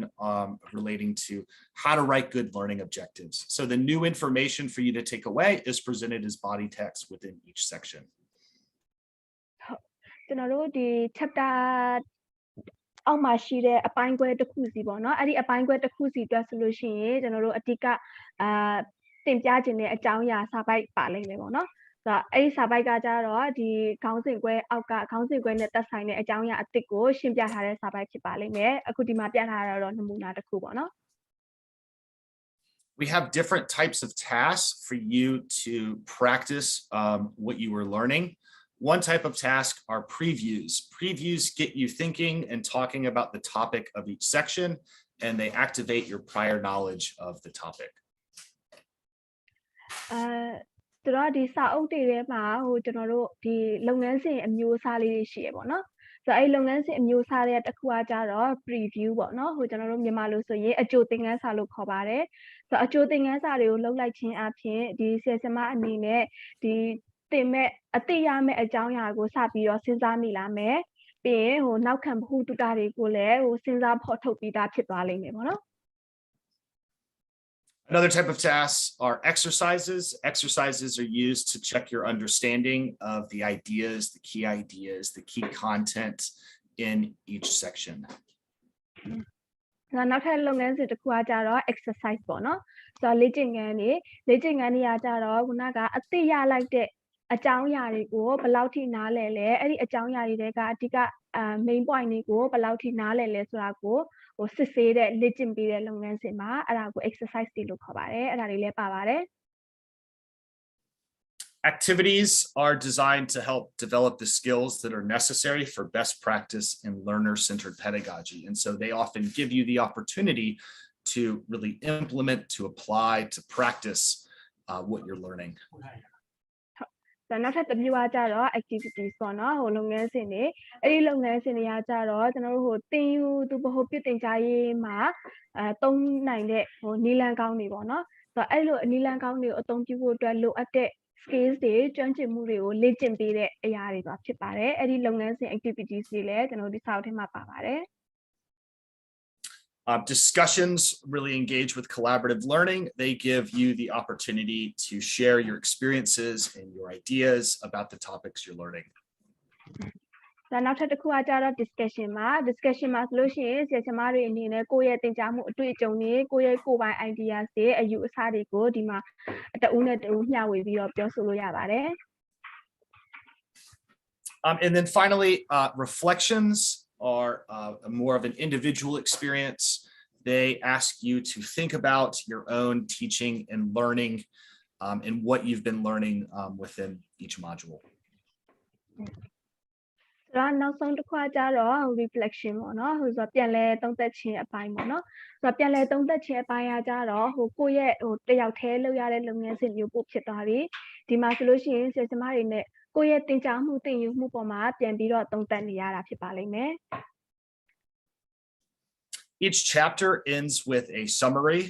relating to how to write good learning objectives. So the new information for you to take away is presented as body text within each section. ကျွန်တော်တို့ဒီ chapter အောက်မှာရှိတဲ့အပိုင်းခွဲတစ်ခုစီပေါ့နော်အဲ့ဒီအပိုင်းခွဲတစ်ခုစီအတွက်ဆိုလို့ရှိရင်ကျွန်တော်တို့အတိတ်ကတင်ပြခြင်းတဲ့အကြောင်းအရာစာပိုက်ပါလိမ့်မယ်ပေါ့နော်ဆိုတော့အဲ့ဒီစာပိုက်ကကြတော့ဒီခေါင်းစဉ်ခွဲအောက်ကခေါင်းစဉ်ခွဲနဲ့သက်ဆိုင်တဲ့အကြောင်းအရာအသစ်ကိုရှင်းပြထားတဲ့စာပိုက်ဖြစ်ပါလိမ့်မယ်အခုဒီမှာပြထားတာတော့နမူနာတစ်ခုပေါ့နော် We have different types of tasks for you to practice what you were learning. One type of task are previews. Previews get you thinking and talking about the topic of each section, and they activate your prior knowledge of the topic. ဆိုတော့ဒီစာအုပ်တွေထဲမှာဟိုကျွန်တော်တို့ဒီလုပ်ငန်းစဉ်အမျိုးအစားလေးတွေရှိရပေါ့နော်ဆိုတော့အဲ့လုပ်ငန်းစဉ်အမျိုးအစားတွေတစ်ခုကကြတော့ preview ပေါ့နော်ဟိုကျွန်တော်တို့မြန်မာလိုဆိုရင်အကြိုသင်ခန်းစာလို့ခေါ်ပါတယ်ဆိုတော့အကြိုသင်ခန်းစာတွေကိုလုပ်လိုက်ခြင်းအပြင်ဒီဆရာဆရာမအနေနဲ့ဒီတင်မဲ့အသိရမဲ့အကြောင်းအရာကိုစပြီးတော့စဉ်းစားမိလာမယ်ပြီးရင်ဟိုနောက်ခံဗဟုသုတတွေကိုလည်းဟိုစဉ်းစားဖော်ထုတ်ပြီးသားဖြစ်သွားလိမ့်မယ်ပေါ့နော် Another type of tasks are exercises. Exercises are used to check your understanding of the ideas, the key content in each section. နောက်ထပ်လုပ်ငန်းစဉ်တစ်ခုကကြတော့ exercise ပေါ့နော်ဆိုတော့လေ့ကျင့်ခန်းတွေကကြတော့ခုနကအသိရလိုက်တဲ့အကြောင်းအရာတွေကိုဘယ်လောက်ထိနားလည်လဲအဲ့ဒီအကြောင်းအရာတွေကအဓိကmain point တွေကိုဘယ်လောက်ထိနားလည်လဲဆိုတာကိုဟိုစစ်ဆေးတဲ့လေ့ကျင့်ပေးတဲ့လုပ်ငန်းစဉ်မှာအဲ့ဒါကို exercise တွေလို့ခေါ်ပါတယ်အဲ့ဒါတွေလည်းပါပါတယ် Activities are designed to help develop the skills that are necessary for best practice in learner-centered pedagogy. And so they often give you the opportunity to really implement, to apply, to practice what you're learning. နောက်ထပ်တစ်မျိုးကကြတော့ activities ပေါ့နော်ဟိုလုပ်ငန်းစဉ်တွေအဲ့ဒီလုပ်ငန်းစဉ်တွေကကြတော့ကျွန်တော်တို့ဟိုသင်ယူသူဗဟိုပြုတင်ကြားရေးမှာသုံးနိုင်တဲ့ဟိုနီလန်ကောင်းတွေပေါ့နော်ဆိုတော့အဲ့လိုနီလန်ကောင်းတွေကိုအသုံးပြုဖို့အတွက်လိုအပ်တဲ့ skills တွေကျွမ်းကျင်မှုတွေကိုလေ့ကျင့်ပေးတဲ့အရာတွေပါဖြစ်ပါတယ်အဲ့ဒီလုပ်ငန်းစဉ် activities တွေလည်းကျွန်တော်တို့ဒီစာအုပ်ထဲမှာပါပါတယ် Discussions really engage with collaborative learning. They give you the opportunity to share your experiences and your ideas about the topics you're learning. နောက်ထပ်တစ်ခုကကြတော့ discussion မှာဆိုလို့ရှိရင်ဆရာဆရာမတွေအနေနဲ့ကိုယ့်ရဲ့သင်ကြားမှုအတွေ့အကြုံတွေကိုယ့်ရဲ့ကိုယ်ပိုင် ideas တွေအယူအဆတွေကိုဒီမှာတဦးနဲ့တဦးမျှဝေပြီးတော့ပြောဆိုလို့ရပါတယ် And then finally, reflections are more of an individual experience. They ask you to think about your own teaching and learning and what you've been learning within each module. ဆိုတော့နောက်ဆုံးတစ်ခုကကြတော့ reflection ပေါ့နော်ဟိုဆိုပြန်လဲသုံးသပ်ခြင်းအပိုင်းပေါ့နော်ဆိုတော့ပြန်လဲသုံးသပ်ခြင်းအပိုင်းကကြတော့ဟိုကိုယ့်ရဲ့ဟိုတယောက်တည်းလုပ်ရတဲ့လုပ်ငန်းစဉ်မျိုးပို့ဖြစ်သွားပြီဒီမှာဆိုလို့ရှိရင်ဆရာဆရာမတွေနဲ့ကိုယ့်ရဲ့သင်ကြားမှုသင်ယူမှုပေါ်မှာပြန်ပြီးတော့သုံးသပ်နေရတာဖြစ်ပါလိမ့်မယ် Each chapter ends with a summary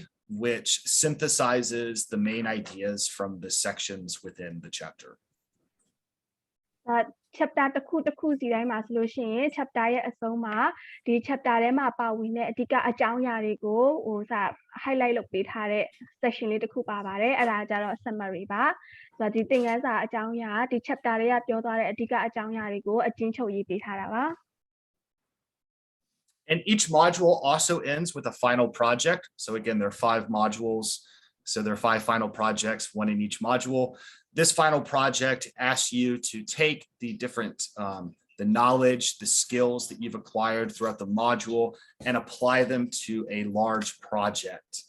which synthesizes the main ideas from the sections within the chapter. chapter တစ်ခုစီတိုင်းမှာဆိုလို့ရှိရင် chapter ရဲ့အဆုံးမှာဒီ chapter ထဲမှာပါဝင်တဲ့အဓိကအကြောင်းအရာတွေကိုဟိုစ highlight လုပ်ပေးထားတဲ့ section လေးတစ်ခုပါပါတယ်အဲ့ဒါကြတော့ summary ပါဆိုတော့ဒီသင်ခန်းစာအကြောင်းအရာဒီ chapter တွေကပြောသွားတဲ့အဓိကအကြောင်းအရာတွေကိုအကျဉ်းချုပ်ရေးပေးထားတာပါ And each module also ends with a final project. So again, there are 5 modules. So there are 5 final projects, one in each module. This final project asks you to take the different, the knowledge, the skills that you've acquired throughout the module and apply them to a large project.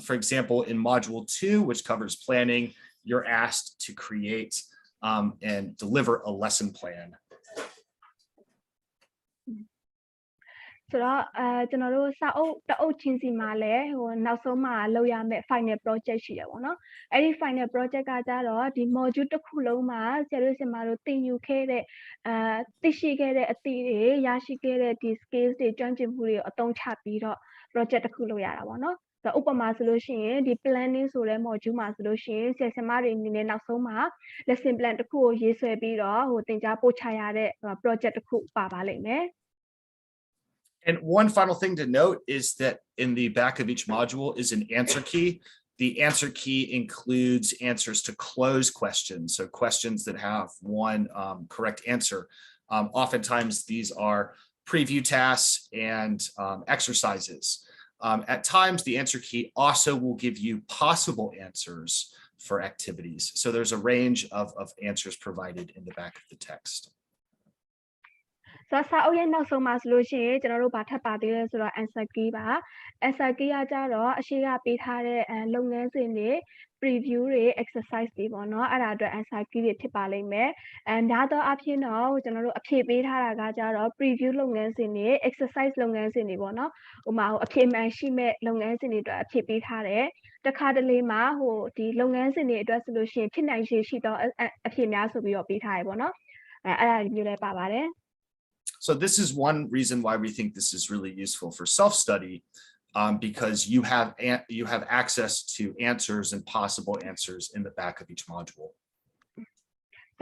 For example, in module 2, which covers planning, you're asked to create and deliver a lesson plan. ဆိုတော့ကျွန်တော်တို့စာအုပ်တအုပ်ချင်းစီမှာလည်းဟိုနောက်ဆုံးမှာလုပ်ရမယ့် final project ရှိရပါတော့။အဲ့ဒီ final project ကကြတော့ဒီ module တစ်ခုလုံးမှာဆရာတို့ဆရာမတို့သင်ယူခဲ့တဲ့သိရှိခဲ့တဲ့အသည့်တွေရရှိခဲ့တဲ့ဒီ skills တွေကျွမ်းကျင်မှုတွေကိုအသုံးချပြီးတော့ project တစ်ခုလုပ်ရတာပေါ့နော်။ဆိုတော့ဥပမာဆိုလို့ရှိရင်ဒီ planning ဆိုတဲ့ module မှာဆိုလို့ရှိရင်ဆရာဆရာမတွေအနေနဲ့နောက်ဆုံးမှာ lesson plan တစ်ခုကိုရေးဆွဲပြီးတော့ဟိုသင်ကြားပို့ချရတဲ့ project တစ်ခုပါပါလိမ့်မယ်။ And one final thing to note is that in the back of each module is an answer key. The answer key includes answers to closed questions, so questions that have one correct answer. Oftentimes, these are preview tasks and exercises. At times, the answer key also will give you possible answers for activities. So there's a range of answers provided in the back of the text. ဆိုတော့စာအုပ်ရဲ့နောက်ဆုံးမှာဆိုလို့ရှိရင်ကျွန်တော်တို့ဗာထပ်ပါသေးလဲဆိုတော့ answer key ပါ answer key ကကြတော့အရှိကပေးထားတဲ့လုပ်ငန်းစဉ်တွေ preview တွေ exercise တွေပေါ့နော်အဲ့ဒါအတွက် answer key တွေဖြစ်ပါလိမ့်မယ်များသောအားဖြင့်တော့ကျွန်တော်တို့အဖြေပေးထားတာကကြတော့ preview လုပ်ငန်းစဉ်တွေ exercise လုပ်ငန်းစဉ်တွေပေါ့နော်ဟိုမှာအဖြေမှန်ရှိမဲ့လုပ်ငန်းစဉ်တွေအတွက်အဖြေပေးထားတယ်တခါတလေမှာဟိုဒီလုပ်ငန်းစဉ်တွေအတွက်ဆိုလို့ရှိရင်ဖြစ်နိုင်ခြေရှိတော့အဖြေများဆိုပြီးတော့ပေးထားရပေါ့နော်အဲ့ဒါမျိုးလည်းပါပါတယ် So this is one reason why we think this is really useful for self-study, because you have access to answers and possible answers in the back of each module.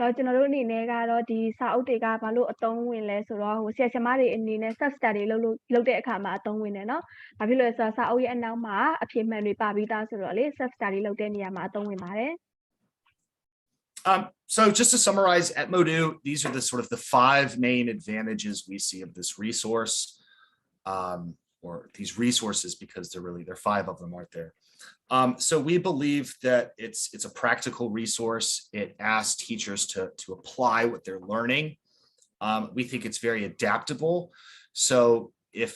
ဆိုတော့ကျွန်တော်တို့အနေနဲ့ကတော့ဒီစာအုပ်တွေကဘာလို့အသုံးဝင်လဲဆိုတော့ဟိုဆရာဆရာမတွေအနေနဲ့ self study လုပ်တဲ့အခါမှာအသုံးဝင်တယ်เนาะဘာဖြစ်လို့လဲဆိုတော့စာအုပ်ရဲ့အနောက်မှာအဖြေမှန်တွေပါပြီးသားဆိုတော့လေ self study လုပ်တဲ့နေရာမှာအသုံးဝင်ပါတယ် So just to summarize, at Moodoo, these are the sort of the 5 main advantages we see of this resource, or these resources, because there are 5 of them, aren't there? So we believe that it's a practical resource. It asks teachers to apply what they're learning. We think it's very adaptable. So if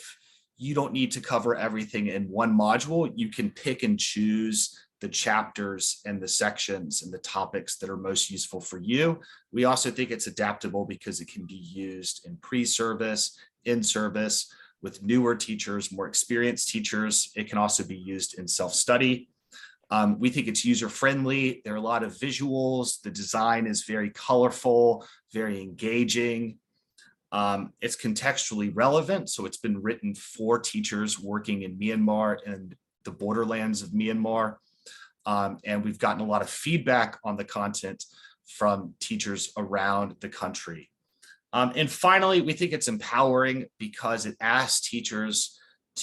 you don't need to cover everything in one module, you can pick and choose the chapters and the sections and the topics that are most useful for you. We also think it's adaptable because it can be used in pre-service, in service, with newer teachers, more experienced teachers. It can also be used in self-study. We think it's user-friendly. There are a lot of visuals. The design is very colorful, very engaging. It's contextually relevant. So it's been written for teachers working in Myanmar and the borderlands of Myanmar. And we've gotten a lot of feedback on the content from teachers around the country. And finally, we think it's empowering because it asks teachers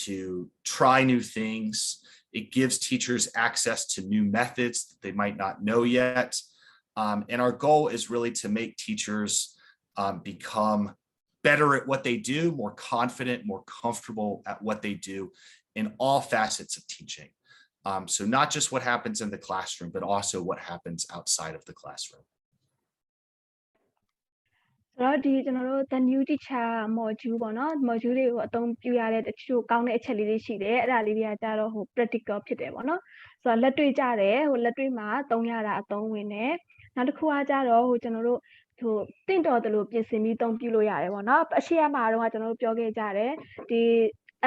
to try new things. It gives teachers access to new methods that they might not know yet. And our goal is really to make teachers become better at what they do, more confident, more comfortable at what they do in all facets of teaching. So not just what happens in the classroom, but also what happens outside of the classroom. ဆိုတော့ဒီကျွန်တော်တို့ the new teacher module ပေါ့နော် module တွေကိုအသုံးပြုရတဲ့တချို့ကောင်းတဲ့အချက်လေးတွေရှိတယ်အဲ့ဒါလေးတွေကကြတော့ဟို practical ဖြစ်တယ်ပေါ့နော်ဆိုတော့လက်တွေ့ကြတယ်ဟိုလက်တွေ့မှာသုံးရတာအသုံးဝင်တယ်နောက်တစ်ခုကကြတော့ဟိုကျွန်တော်တို့ဟိုတင့်တော်တယ်လို့ပြင်ဆင်ပြီးသုံးပြုလို့ရတယ်ပေါ့နော်အရှိရမှာတော့ကျွန်တော်တို့ပြောခဲ့ကြတယ်ဒီ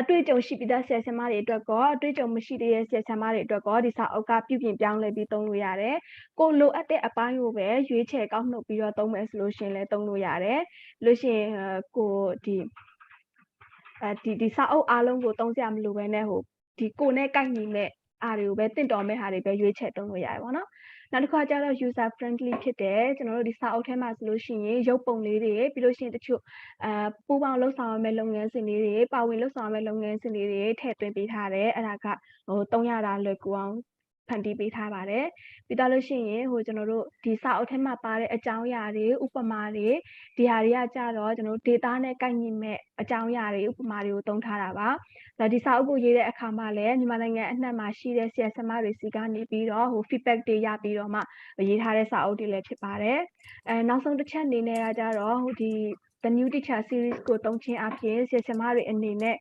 အတွေ့အကြုံရှိပြီးသားဆရာဆရာမတွေအတွက်ကောအတွေ့အကြုံမရှိသေးတဲ့ဆရာဆရာမတွေအတွက်ကောဒီစာအုပ်ကပြုပြင်ပြောင်းလဲပြီးသုံးလို့ရတယ်ကိုလိုအပ်တဲ့အပိုင်းကိုပဲရွေးချယ်ကောက်နှုတ်ပြီးတော့သုံးမယ်ဆိုလို့ရှိရင်လည်းသုံးလို့ရတယ်လို့ရှိရင်ကိုဒီစာအုပ်အားလုံးကိုသုံးစရာမလိုဘဲနဲ့ဟိုဒီကိုနဲ့ကိုက်ညီမဲ့အားတွေကိုပဲတင့်တော်မဲ့ဟာတွေပဲရွေးချယ်သုံးလို့ရတယ်ပေါ့နော်နောက်တစ်ခါကျတော့ user friendly ဖြစ်တယ်ကျွန်တော်တို့ဒီစာအုပ်ထဲမှာဆိုလို့ရှိရင်ရုပ်ပုံလေးတွေပြီးလို့ရှိရင်တချို့ပူပေါင်းလှုပ်ဆောင်ရမယ့်လုပ်ငန်းစဉ်လေးတွေပါဝင်လှုပ်ဆောင်ရမယ့်လုပ်ငန်းစဉ်လေးတွေထည့်သွင်းပေးထားတယ်အဲ့ဒါကဟိုသုံးရတာလွယ်ကူအောင်ဖန်တီးပေးထားပါတယ်ပြီးတော့လို့ရှိရင်ဟိုကျွန်တော်တို့ဒီစာအုပ်ထဲမှာပါတဲ့အကြောင်းအရာတွေဥပမာတွေဒီဟာတွေကကြတော့ကျွန်တော်တို့ data နဲ့ကိုက်ညီမဲ့အကြောင်းအရာတွေဥပမာတွေကိုသုံးထားတာပါဒါဒီစာအုပ်ကိုရေးတဲ့အခါမှာလည်းမြန်မာနိုင်ငံအနှံ့မှာရှိတဲ့ဆရာဆရာမတွေစီကနေပြီးတော့ဟို feedback တွေရပြီးတော့မှရေးထားတဲ့စာအုပ်တွေလည်းဖြစ်ပါတယ်နောက်ဆုံးတစ်ချက်အနေနဲ့ကကြတော့ဟိုဒီ the new teacher series ကိုသုံးခြင်းအပြင်ဆရာဆရာမတွေအနေနဲ့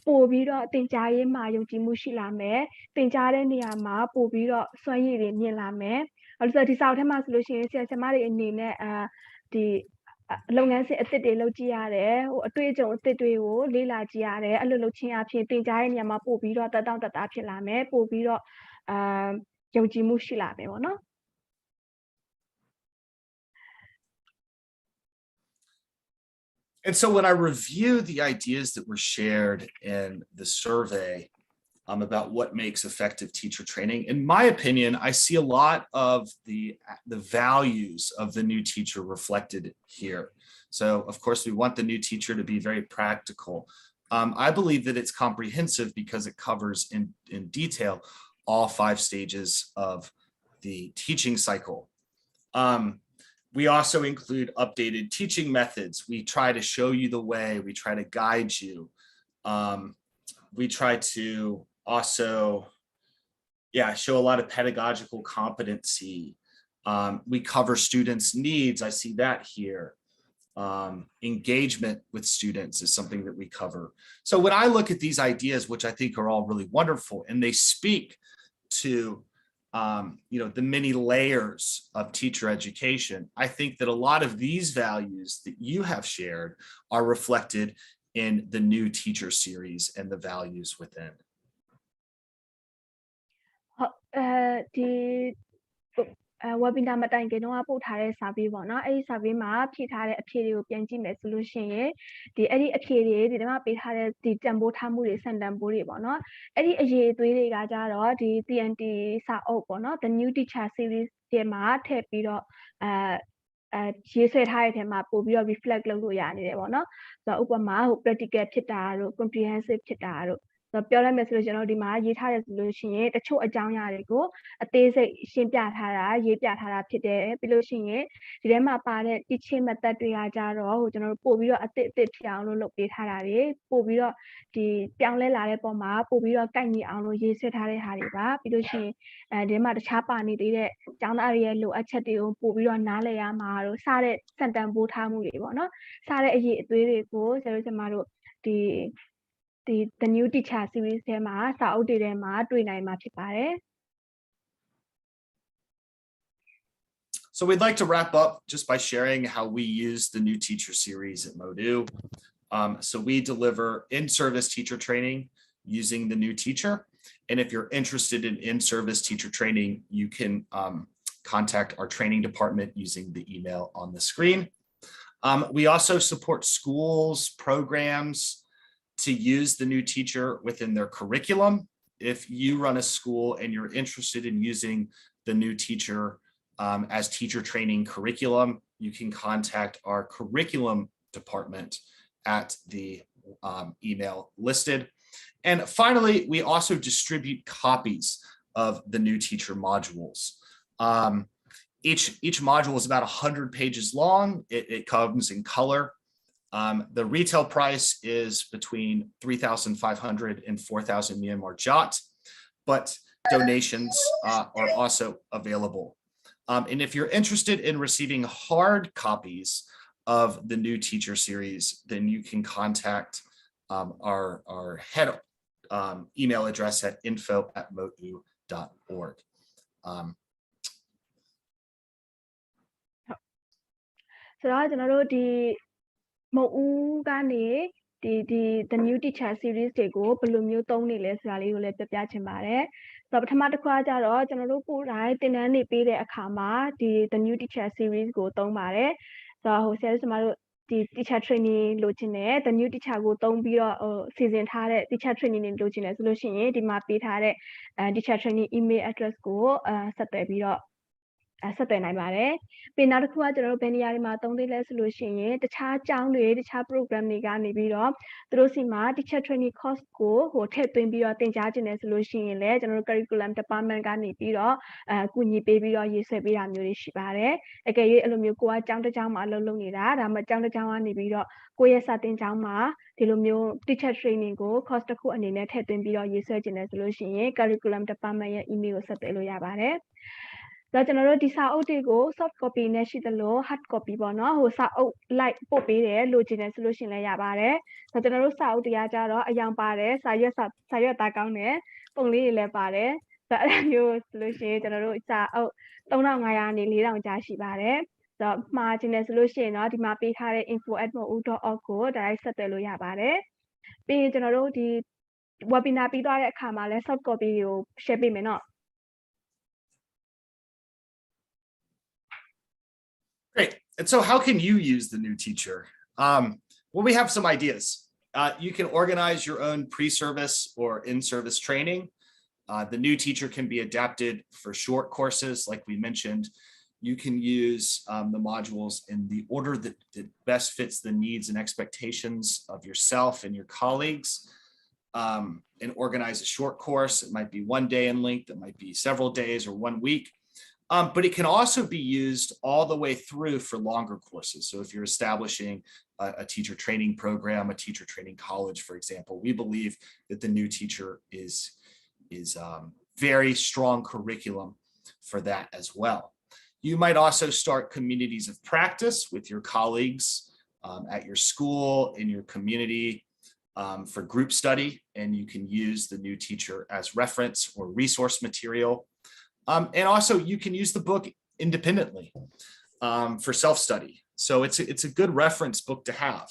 ပို့ပြီးတော့သင်ကြားရေးမှာယုံကြည်မှုရှိလာမယ်သင်ကြားတဲ့နေရာမှာပို့ပြီးတော့စွမ်းရည်တွေမြင့်လာမယ်အဲ့လိုဆိုဒီစာအုပ်ထဲမှာဆိုလို့ရှိရင်ဆရာဆရာမတွေအနေနဲ့ဒီလုပ်ငန်းစဉ်အသစ်တွေလုပ်ကြည့်ရတယ်ဟိုအတွေ့အကြုံအသစ်တွေကိုလေ့လာကြည့်ရတယ်အဲ့လိုလုပ်ခြင်းအပြင်သင်ကြားရေးနေရာမှာပို့ပြီးတော့တတောင့်တသားဖြစ်လာမယ်ပို့ပြီးတော့ယုံကြည်မှုရှိလာမယ်ပေါ့နော် And so when I review the ideas that were shared in the survey about what makes effective teacher training, in my opinion, I see a lot of the values of the new teacher reflected here. So of course, we want the new teacher to be very practical. I believe that it's comprehensive because it covers in detail all 5 stages of the teaching cycle. We also include updated teaching methods. We try to show you the way, we try to guide you. We try to also, show a lot of pedagogical competency. We cover students' needs. I see that here. Engagement with students is something that we cover. So when I look at these ideas, which I think are all really wonderful, and they speak to the many layers of teacher education, I think that a lot of these values that you have shared are reflected in the new teacher series and the values within. ဝက်ဘီနာမတိုင်ခင်တော့ပို့ထားတဲ့စာပေပေါ့နော်အဲ့ဒီစာပေမှာဖြည့်ထားတဲ့အဖြေတွေကိုပြန်ကြည့်မယ်ဆိုလို့ရှိရင်ဒီအဲ့ဒီအဖြေတွေဒီမှာပေးထားတဲ့ဒီတန်ဖိုးထားမှုတွေစံတန်ဖိုးတွေပေါ့နော်အဲ့ဒီအရေးအသွေးတွေကကြတော့ဒီ TNT စာအုပ်ပေါ့နော် The New Teacher Series ထဲမှာထည့်ပြီးတော့ရေးဆွဲထားတဲ့ထဲမှာပို့ပြီးတော့ reflect လုပ်လို့ရနေတယ်ပေါ့နော်ဆိုတော့ဥပမာဟို practical ဖြစ်တာတို့ comprehensive ဖြစ်တာတို့ပြောလိုက်မယ်ဆိုလို့ကျွန်တော်ဒီမှာရေးထားရဆိုလို့ရှိရင်တချို့အကြောင်းအရာတွေကိုအသေးစိတ်ရှင်းပြထားတာရေးပြထားတာဖြစ်တယ်ပြီးလို့ရှိရင်ဒီထဲမှာပါတဲ့ teaching method တွေကကြတော့ဟိုကျွန်တော်တို့ပို့ပြီးတော့အသစ်ဖြစ်အောင်လို့လုပ်ပေးထားတာတွေပို့ပြီးတော့ဒီပြောင်းလဲလာတဲ့ပုံမှာပို့ပြီးတော့ကိုက်ညီအောင်လို့ရေးဆွဲထားတဲ့ဟာတွေပါပြီးလို့ရှိရင်ဒီထဲမှာတခြားပါနေသေးတဲ့ကျောင်းသားတွေရဲ့လိုအပ်ချက်တွေကိုပို့ပြီးတော့နားလည်ရမှာတို့စတဲ့စံတန်ဖိုးထားမှုတွေပေါ့နော်စတဲ့အရေးအသွေးတွေကိုဆရာတို့ကျမတို့ဒီ The New Teacher Series ထဲမှာစာအုပ်တွေထဲမှာတွေ့နိုင်မှာဖြစ်ပါတယ် So we'd like to wrap up just by sharing how we use the new teacher series at Modu. So we deliver in-service teacher training using the new teacher. And if you're interested in in-service teacher training, you can contact our training department using the email on the screen. We also support schools, programs, to use the new teacher within their curriculum. If you run a school and you're interested in using the new teacher as teacher training curriculum, you can contact our curriculum department at the email listed. And finally, we also distribute copies of the new teacher modules. Each module is about 100 pages long. It comes in color. The retail price is between 3,500 and 4,000 Myanmar Kyat, but donations are also available. And if you're interested in receiving hard copies of the new teacher series, then you can contact our head email address at info@modu.org. ဆိုတော့ကျွန်တော်တို့ဒီမုတ်ဦးကနေဒီ The New Teacher Series တွေကိုဘယ်လိုမျိုးသုံးနေလဲဆိုတာလေးကိုလည်းပြပြချင်ပါတယ်ဆိုတော့ပထမတစ်ခါကျတော့ကျွန်တော်တို့ကိုယ်တိုင်သင်တန်းနေပေးတဲ့အခါမှာဒီ The New Teacher Series ကိုသုံးပါတယ်ဆိုတော့ဟိုဆရာတို့ကျမတို့ဒီ teacher training လိုချင်တယ် The New Teacher ကိုသုံးပြီးတော့စီစဉ်ထားတဲ့ teacher training တွေလိုချင်တယ်ဆိုလို့ရှိရင်ဒီမှာပေးထားတဲ့teacher training email address ကိုဆက်သွယ်ပြီးတော့ဆက်သွယ်နိုင်ပါတယ်ပြီးနောက်တစ်ခုကကျွန်တော်တို့ဘယ်နေရာတွေမှာသုံးသေးလဲဆိုလို့ရှိရင်တခြားကျောင်းတွေတခြား program တွေကနေပြီးတော့သူတို့စီမှာ teacher training course ကိုဟိုထည့်သွင်းပြီးတော့သင်ကြားခြင်းတယ်ဆိုလို့ရှိရင်လည်းကျွန်တော်တို့ curriculum department ကနေပြီးတော့ကူညီပေးပြီးတော့ရေးဆွဲပေးတာမျိုးတွေရှိပါတယ်အကယ်၍အဲ့လိုမျိုးကိုကကျောင်းတစ်ကျောင်းမှာအလုပ်လုပ်နေတာဒါမှကျောင်းတစ်ကျောင်းကနေပြီးတော့ကိုယ့်ရဲ့စာသင်ကျောင်းမှာဒီလိုမျိုး teacher training ကို course တစ်ခုအနေနဲ့ထည့်သွင်းပြီးတော့ရေးဆွဲခြင်းတယ်ဆိုလို့ရှိရင် curriculum department ရဲ့ email ကိုဆက်သွယ်လို့ရပါတယ်ဆိုတော့ကျွန်တော်တို့ဒီစာအုပ်တွေကို soft copy နဲ့ရှိသလို hard copy ပေါ့နော်ဟိုစာအုပ် like ပို့ပေးတယ်လိုချင်တယ်ဆိုလို့ရှိရင်လည်းရပါတယ်ဆိုတော့ကျွန်တော်တို့စာအုပ်တရားကြတော့အယောင်ပါတယ်စာရွက်သားကောင်းတယ်ပုံလေးတွေလည်းပါတယ်ဆိုတော့အဲ့လိုမျိုးဆိုလို့ရှိရင်ကျွန်တော်တို့စာအုပ်3500ကနေ4000ကြားရှိပါတယ်ဆိုတော့မှာချင်တယ်ဆိုလို့ရှိရင်တော့ဒီမှာပေးထားတဲ့ info@mau.org ကို direct ဆက်သွယ်လို့ရပါတယ်ပြီးရင်ကျွန်တော်တို့ဒီ webinar ပြီးသွားတဲ့အခါမှာလည်း soft copy ကို share ပေးမယ်နော်Great. And so how can you use the new teacher? Well, we have some ideas. You can organize your own pre-service or in-service training. The new teacher can be adapted for short courses, like we mentioned. You can use the modules in the order that best fits the needs and expectations of yourself and your colleagues. and organize a short course. It might be 1 day in length, it might be several days or 1 week. But it can also be used all the way through for longer courses. So if you're establishing a teacher training program, a teacher training college, for example, we believe that the new teacher is very strong curriculum for that as well. You might also start communities of practice with your colleagues at your school, in your community, for group study, and you can use the new teacher as reference or resource material. And also you can use the book independently for self-study. So it's a good reference book to have.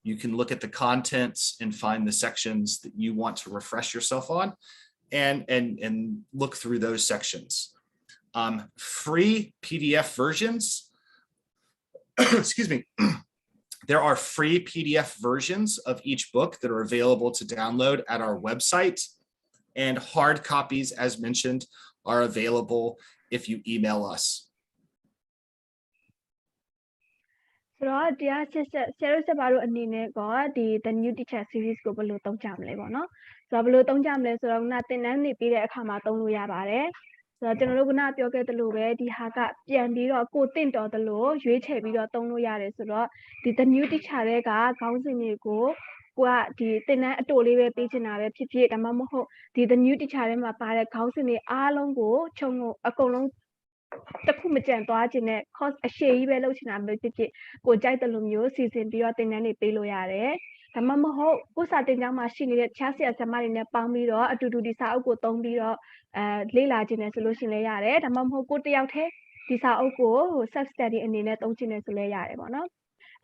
You can look at the contents and find the sections that you want to refresh yourself on and look through those sections. Free PDF versions, excuse me, there are free PDF versions of each book that are available to download at our website, and hard copies, as mentioned, are available if you email us. ဆိုတော့တရားဆရာတို့ဆက်ပါတို့အနေနဲ့ကဒီ The New Teacher Series ကိုဘယ်လိုသုံးကြမလဲပေါ့နော်ဆိုတော့ဘယ်လိုသုံးကြမလဲဆိုတော့ခုနသင်တန်းနေပြီးတဲ့အခါမှာသုံးလို့ရပါတယ်ဆိုတော့ကျွန်တော်တို့ခုနပြောခဲ့သလိုပဲဒီဟာကပြန်ပြီးတော့ကိုတင့်တော်သလိုရွေးချယ်ပြီးတော့သုံးလို့ရတယ်ဆိုတော့ဒီ The New Teacher တွေကခေါင်းစဉ်တွေကိုကိုကဒီသင်တန်းအတိုလေးပဲပေးချင်တာပဲဖြစ်ဖြစ်ဒါမှမဟုတ်ဒီ The New Teacher ထဲမှာပါတဲ့ခေါင်းစဉ်တွေအားလုံးကိုခြုံအကုန်လုံးတစ်ခုမကြံသွားခြင်းနဲ့ course အရှည်ကြီးပဲလုပ်ချင်တာမျိုးဖြစ်ဖြစ်ကိုကြိုက်တယ်လို့မျိုးစီစဉ်ပြီးတော့သင်တန်းတွေပေးလို့ရတယ်ဒါမှမဟုတ်ကိုစာတင်ကြောင်းမှာရှိနေတဲ့တခြားဆရာဆရာမတွေနဲ့ပေါင်းပြီးတော့အတူတူဒီစာအုပ်ကိုသုံးပြီးတော့လေ့လာခြင်းနဲ့ဆိုလို့ရှိရင်လည်းရတယ်ဒါမှမဟုတ်ကိုတယောက်တည်းဒီစာအုပ်ကို self study အနေနဲ့သုံးခြင်းနဲ့ဆိုလည်းရတယ်ပေါ့နော်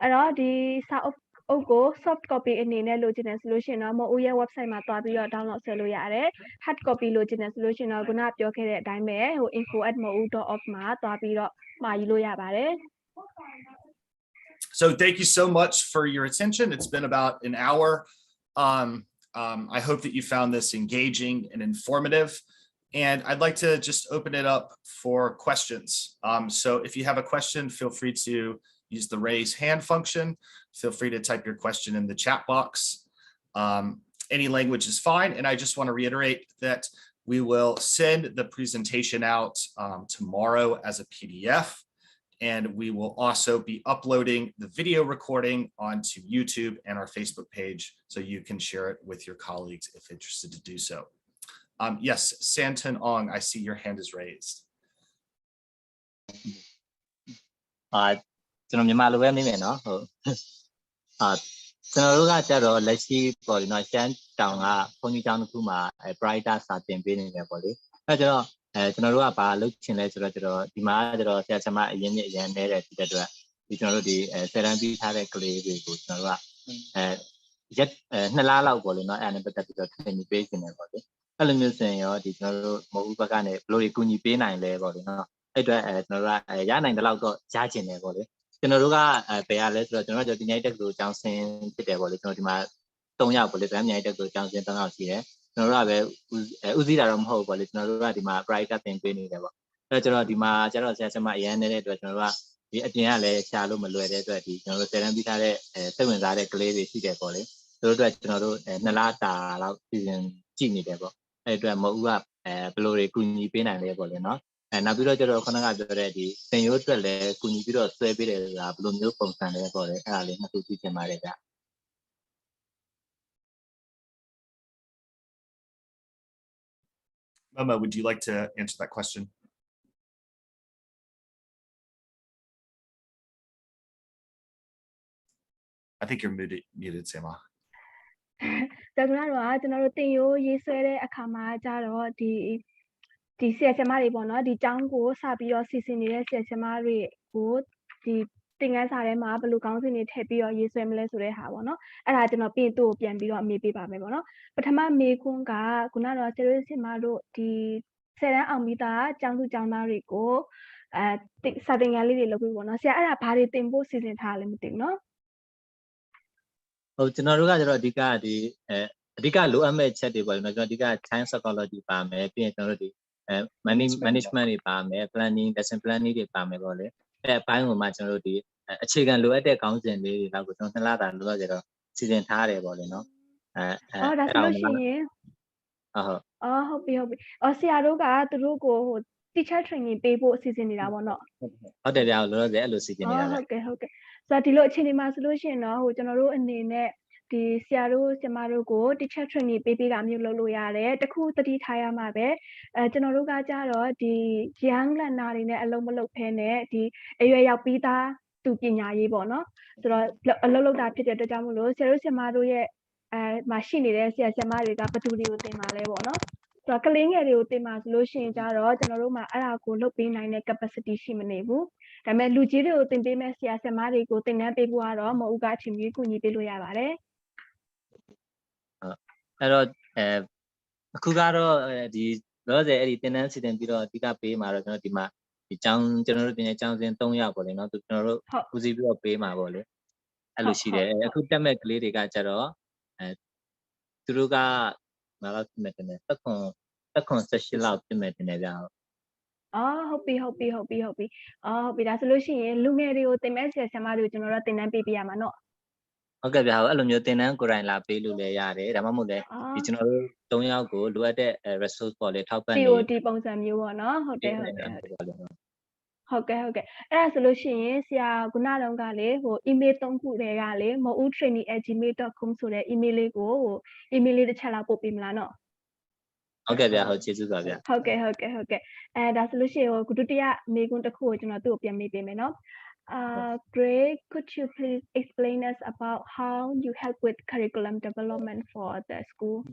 အဲ့တော့ဒီစာအုပ်ကို soft copy အနေနဲ့လိုချင်တယ်ဆိုလို့ရှိရင်တော့မအိုးရဲ့ website မှာတွားပြီးတော့ download ဆွဲလို့ရတယ် hard copy လိုချင်တယ်ဆိုလို့ရှိရင်တော့ခုနပြောခဲ့တဲ့အတိုင်းပဲဟို info@mau.org မှာတွားပြီးတော့မှာယူလို့ရပါတယ် So thank you so much for your attention. It's been about an hour. I hope that you found this engaging and informative. And I'd like to just open it up for questions. So if you have a question, feel free to use the raise hand function. Feel free to type your question in the chat box. Any language is fine. And I just want to reiterate that we will send the presentation out tomorrow as a PDF. And we will also be uploading the video recording onto YouTube and our Facebook page so you can share it with your colleagues if interested to do so. Yes, Santon Ong, I see your hand is raised. ကျွန်တော်မြန်မာလိုပဲနေမယ်နော်ဟုတ်ကျွန်တော်တို့ကကြတော့လက်ရှိပေါ့လေနော်ရှမ်းတောင်ကဘုန်းကြီးကျောင်းတစ်ခုမှာ brighter စာသင်ပေးနေတယ်ပေါ့လေအဲကျတော့ကျွန်တော်တို့ကဘာလုပ်ချင်လဲဆိုတော့ကျွန်တော်ဒီမှာကျတော့ဆရာဆရာမအရင်အရင်နေတဲ့ဒီအတွက်ဒီကျွန်တော်တို့ဒီဆယ်တန်းပြီးထားတဲ့ကလေးတွေကိုကျွန်တော်တို့ကရက်2လလောက်ပေါ့လေနော်အဲ့ဒါနဲ့ပတ်သက်ပြီးတော့သင်ပေးနေတယ်ပေါ့လေအဲ့လိုမျိုးဆိုရင်ရောဒီကျွန်တော်တို့မဟုတ်ဘူးဘက်ကနေဘယ်လိုတွေကူညီပေးနိုင်လဲပေါ့လေနော်အဲ့အတွက်ကျွန်တော်တို့ကရနိုင်တဲ့လောက်တော့ရကျင်တယ်ပေါ့လေကျွန်တော်တို့ကဘယ်ရလဲဆိုတော့ကျွန်တော်တို့ဒီနေ့တက်လို့ကျောင်းဆင်းဖြစ်တယ်ပေါ့လေကျွန်တော်ဒီမှာ3ယောက်ပေါ့လေဗမ်းမြိုင်တက်လို့ကျောင်းဆင်း3ယောက်ရှိတယ်ကျွန်တော်တို့ကပဲဦးစီးတာတော့မဟုတ်ဘူးပေါ့လေကျွန်တော်တို့ကဒီမှာ private သင်ပေးနေတယ်ပေါ့အဲ့တော့ကျွန်တော်ဒီမှာကျတော့ဆရာဆရာမအရန်နေတဲ့အတွက်ကျွန်တော်တို့ကဒီအပြင်ကလည်းရှားလို့မလွယ်တဲ့အတွက်ဒီကျွန်တော်တို့ဆယ်တန်းပြီးထားတဲ့စိတ်ဝင်စားတဲ့ကလေးတွေရှိတယ်ပေါ့လေသူတို့အတွက်ကျွန်တော်တို့2လတာလောက်ပြင်ကြည့်နေတယ်ပေါ့အဲ့အတွက်မဟုတ်ဘူးကဘယ်လိုတွေကူညီပေးနိုင်လဲပေါ့လေနော်နောက်ပြီးတော့ကျတော့ခဏကပြောတဲ့ဒီသင်ရိုးအတွက်လည်းကူညီပြီးတော့ဆွဲပေးတယ်ဆိုတာဘယ်လိုမျိုးပုံစံလဲပေါ့လေအဲ့ဒါလေးနှစ်ခုကြည့်ချင်ပါတယ်ဗျ Mama, would you like to answer that question? I think you're muted, Sama. ဒါကတော့ကျွန်တော်တို့တင်ရိုးရေးဆွဲတဲ့အခါမှာကြတော့ဒီဆရာဆရာမတွေပေါ့နော်ဒီကျောင်းကိုစပြီးတော့စီစဉ်နေတဲ့ဆရာဆရာမတွေကိုဒီသင်ခန်းစာထဲမှာဘယ်လိုကောင်းစဉ်တွေထည့်ပြီးတော့ရေးဆွဲမလဲဆိုတဲ့ဟာပေါ့နော်အဲ့ဒါကျွန်တော်ပြင်သူ့ကိုပြန်ပြီးတော့အမေးပေးပါမယ်ပေါ့နော်ပထမမေးခွန်းကခုနကတော့ဆရာဆရာမတို့ဒီဆယ်တန်းအောင်ပြီးသားကျောင်းသူကျောင်းသားတွေကိုစာသင်ခန်းလေးတွေလုပ်ပြီးပေါ့နော်ဆရာအဲ့ဒါဘာတွေသင်ဖို့စီစဉ်ထားလဲမသိဘူးနော်ဟုတ်ကျွန်တော်တို့ကကျတော့အဓိကဒီအဓိကလိုအပ်မဲ့ချက်တွေပေါ့နော်ကျွန်တော်အဓိက time psychology ပါမယ်ပြီးရင်ကျွန်တော်တို့ဒီmanagement တွေပါမယ် planning lesson planning တွေပါမယ်ပေါ့လေအဲ့အပိုင်းကိုမှကျွန်တော်တို့ဒီအခြေခံလိုအပ်တဲ့ခေါင်းစဉ်လေးတွေလောက်ကိုကျွန်တော်2လတာလိုတော့ကျတော့စီစဉ်ထားရတယ်ပေါ့လေနော် အော်ဒါဆိုလို့ရှိရင် ဟုတ် ဟုတ်ပြီဆရာတို့ကသူတို့ကိုဟို teacher training ပေးဖို့အစီအစဉ်နေတာပေါ့နော် ဟုတ်တယ်ဗျာလောလောဆယ်အဲ့လိုစီစဉ်နေတာဗျာ ဟုတ်ကဲ့ဆိုတော့ဒီလိုအခြေအနေမှာဆိုလို့ရှိရင်တော့ဟိုကျွန်တော်တို့အနေနဲ့ဒီဆရာတို့ဆရာမတို့ကို teacher training ပေးတာမျိုးလုပ်လို့ရတယ်တခုသတိထားရမှာပဲကျွန်တော်တို့ကကြတော့ဒီ young learner တွေနဲ့အလုံးမလုပ်ဖဲနဲ့ဒီအရွယ်ရောက်ပြီးသားသူပညာရေးပေါ့နော်ဆိုတော့အလုပ်လုပ်တာဖြစ်တဲ့အတွက်ကြောင့်မို့လို့ဆရာတို့ဆရာမတို့ရဲ့မှာရှိနေတဲ့ဆရာဆရာမတွေကဘယ်သူတွေကိုသင်ပါလဲပေါ့နော်ဆိုတော့ကလေးငယ်တွေကိုသင်ပါဆိုလို့ရှိရင်ကြတော့ကျွန်တော်တို့မှာအဲ့ဒါကိုလုပ်ပေးနိုင်တဲ့ capacity ရှိမနေဘူးဒါပေမဲ့လူကြီးတွေကိုသင်ပေးမဲ့ဆရာဆရာမတွေကိုသင်တန်းပေးဖို့ကတော့မဟုတ်ကအချိန်ကြီးကူညီပေးလို့ရပါတယ် အဲ့တော့အခုကတော့ဒီလောလောဆယ်အဲ့ဒီတင်တန်းစီတင်ပြီးတော့အဓိကပေးမှာတော့ကျွန်တော်ဒီမှာဒီကျောင်းကျွန်တော်တို့တင်တဲ့ကျောင်းစဉ်3ယောက်ပေါ့လေနော်ကျွန်တော်တို့ဦးစီးပြီးတော့ပေးမှာပေါ့လေအဲ့လိုရှိတယ်အခုတက်မဲ့ကလေးတွေကကြတော့သူတို့ကမလောက်ဖြစ်မဲ့တင်တယ်တက်ခွန်18လောက်ဖြစ်မဲ့တင်တယ်ဗျာ ဟုတ်ပြီဟုတ်ပြီဒါဆိုလို့ရှိရင်လူငယ်တွေကိုသင်မဲ့ဆရာဆရာမတွေကိုကျွန်တော်တို့သင်တန်းပေးပြရမှာเนาะ ဟုတ်ကဲ့ဗျာအဲ့လိုမျိုးသင်တန်းကိုယ်တိုင်လာပေးလို့လည်းရတယ်ဒါမှမဟုတ်လည်းဒီကျွန်တော်တို့3ယောက်ကိုလိုအပ်တဲ့ resource ပေါ်လေထောက်ပံ့နေ TOT ပုံစံမျိုးပေါ့เนาะဟုတ်ကဲ့အဲ့ဒါဆိုလို့ရှိရင်ဆရာခုနတုန်းကလေဟို email 3ခုတည်းကလေ mou.training@gmail.com ဆိုတဲ့ email လေးကိုဟို email လေးတစ်ချက်လောက်ပို့ပေးမလားเนาะ ဟုတ်ကဲ့ဗျာဟုတ်ကျေးဇူးပါဗျာ ဟုတ်ကဲ့ဒါဆိုလို့ရှိရင်ဟိုဒုတိယမေးခွန်းတစ်ခုကိုကျွန်တော်သူ့ကိုပြန်မေးပေးမယ်เนาะGreg, could you please explain us about how you help with curriculum development for the school?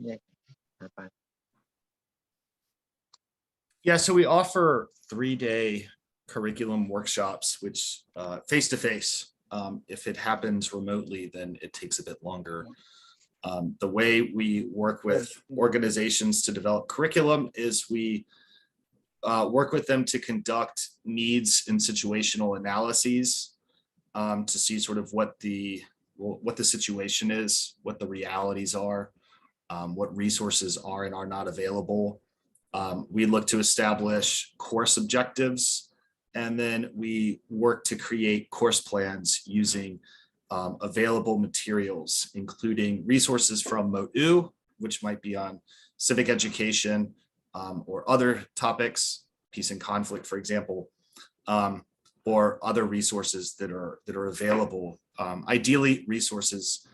Yeah, so we offer 3-day curriculum workshops, which face-to-face. If it happens remotely, then it takes a bit longer. The way we work with organizations to develop curriculum is we work with them to conduct needs and situational analyses to see sort of what the situation is, what the realities are, what resources are and are not available. We look to establish course objectives, and then we work to create course plans using available materials, including resources from MOU, which might be on civic education or other topics, peace and conflict, for example, or other resources that are available. Ideally, resources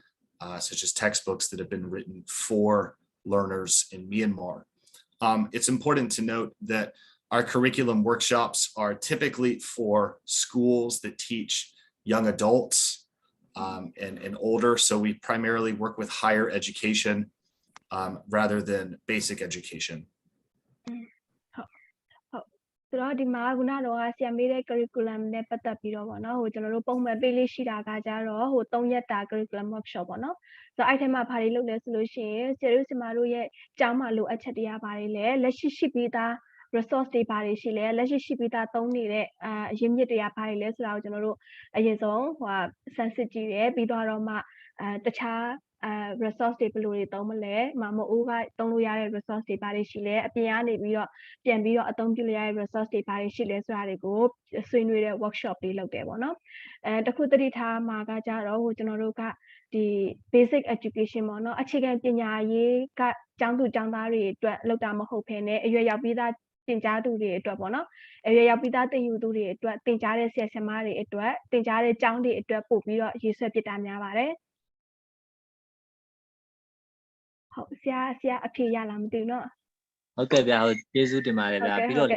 such as textbooks that have been written for learners in Myanmar. It's important to note that our curriculum workshops are typically for schools that teach young adults and older. So we primarily work with higher education rather than basic education. ဆိုတော့ဒီမှာခုနကတော့ဆရာမေးတဲ့ curriculum နဲ့ပတ်သက်ပြီးတော့ဗောနော်ဟိုကျွန်တော်တို့ပုံမှန်ပေးလေးရှိတာကကြတော့ဟို3ရက်တာ curriculum workshop ဗောနော်ဆိုတော့အဲ့ထဲမှာဘာတွေလုပ်လဲဆိုလို့ရှိရင်ဆရာတို့ဆရာမတို့ရဲ့ကျောင်းမှာလိုအပ်ချက်တွေကဘာတွေလဲလက်ရှိရှိပြီးသား resource တွေဘာတွေရှိလဲလက်ရှိရှိပြီးသားသုံးနေတဲ့အရင်းမြစ်တွေကဘာတွေလဲဆိုတာကိုကျွန်တော်တို့အရင်ဆုံးဟိုစမ်းစစ်ကြည့်တယ်ပြီးတော့မှတခြားresource တွေဘယ်လိုတွေသုံးမလဲမအိုးကသုံးလို့ရတဲ့ resource တွေဘာတွေရှိလဲအပြင်ကနေပြီးတော့ပြန်ပြီးတော့အသုံးပြုလို့ရတဲ့ resource တွေဘာတွေရှိလဲဆိုတာတွေကိုဆွေးနွေးတဲ့ workshop တွေလုပ်တယ်ပေါ့နော်တခုသတိထားမှာကကြတော့ဟိုကျွန်တော်တို့ကဒီ basic education ပေါ့နော်အခြေခံပညာရေးကကျောင်းသူကျောင်းသားတွေအတွက်လောက်တာမဟုတ်ဘဲနဲ့အရွယ်ရောက်ပြီးသားသင်ကြားသူတွေအတွက်ပေါ့နော်အရွယ်ရောက်ပြီးသားသင်ယူသူတွေအတွက်သင်ကြားတဲ့ဆရာဆရာမတွေအတွက်သင်ကြားတဲ့ကျောင်းတွေအတွက်ပို့ပြီးတော့ရေးဆွဲပြတာများပါတယ်ဟုတ်ဆရာအဖြေရလားမသိဘူးเนาะဟုတ်ကဲ့ဗျာဟုတ်ကျေးဇူးတင်ပါတယ်ဗျာပြီးတော့တ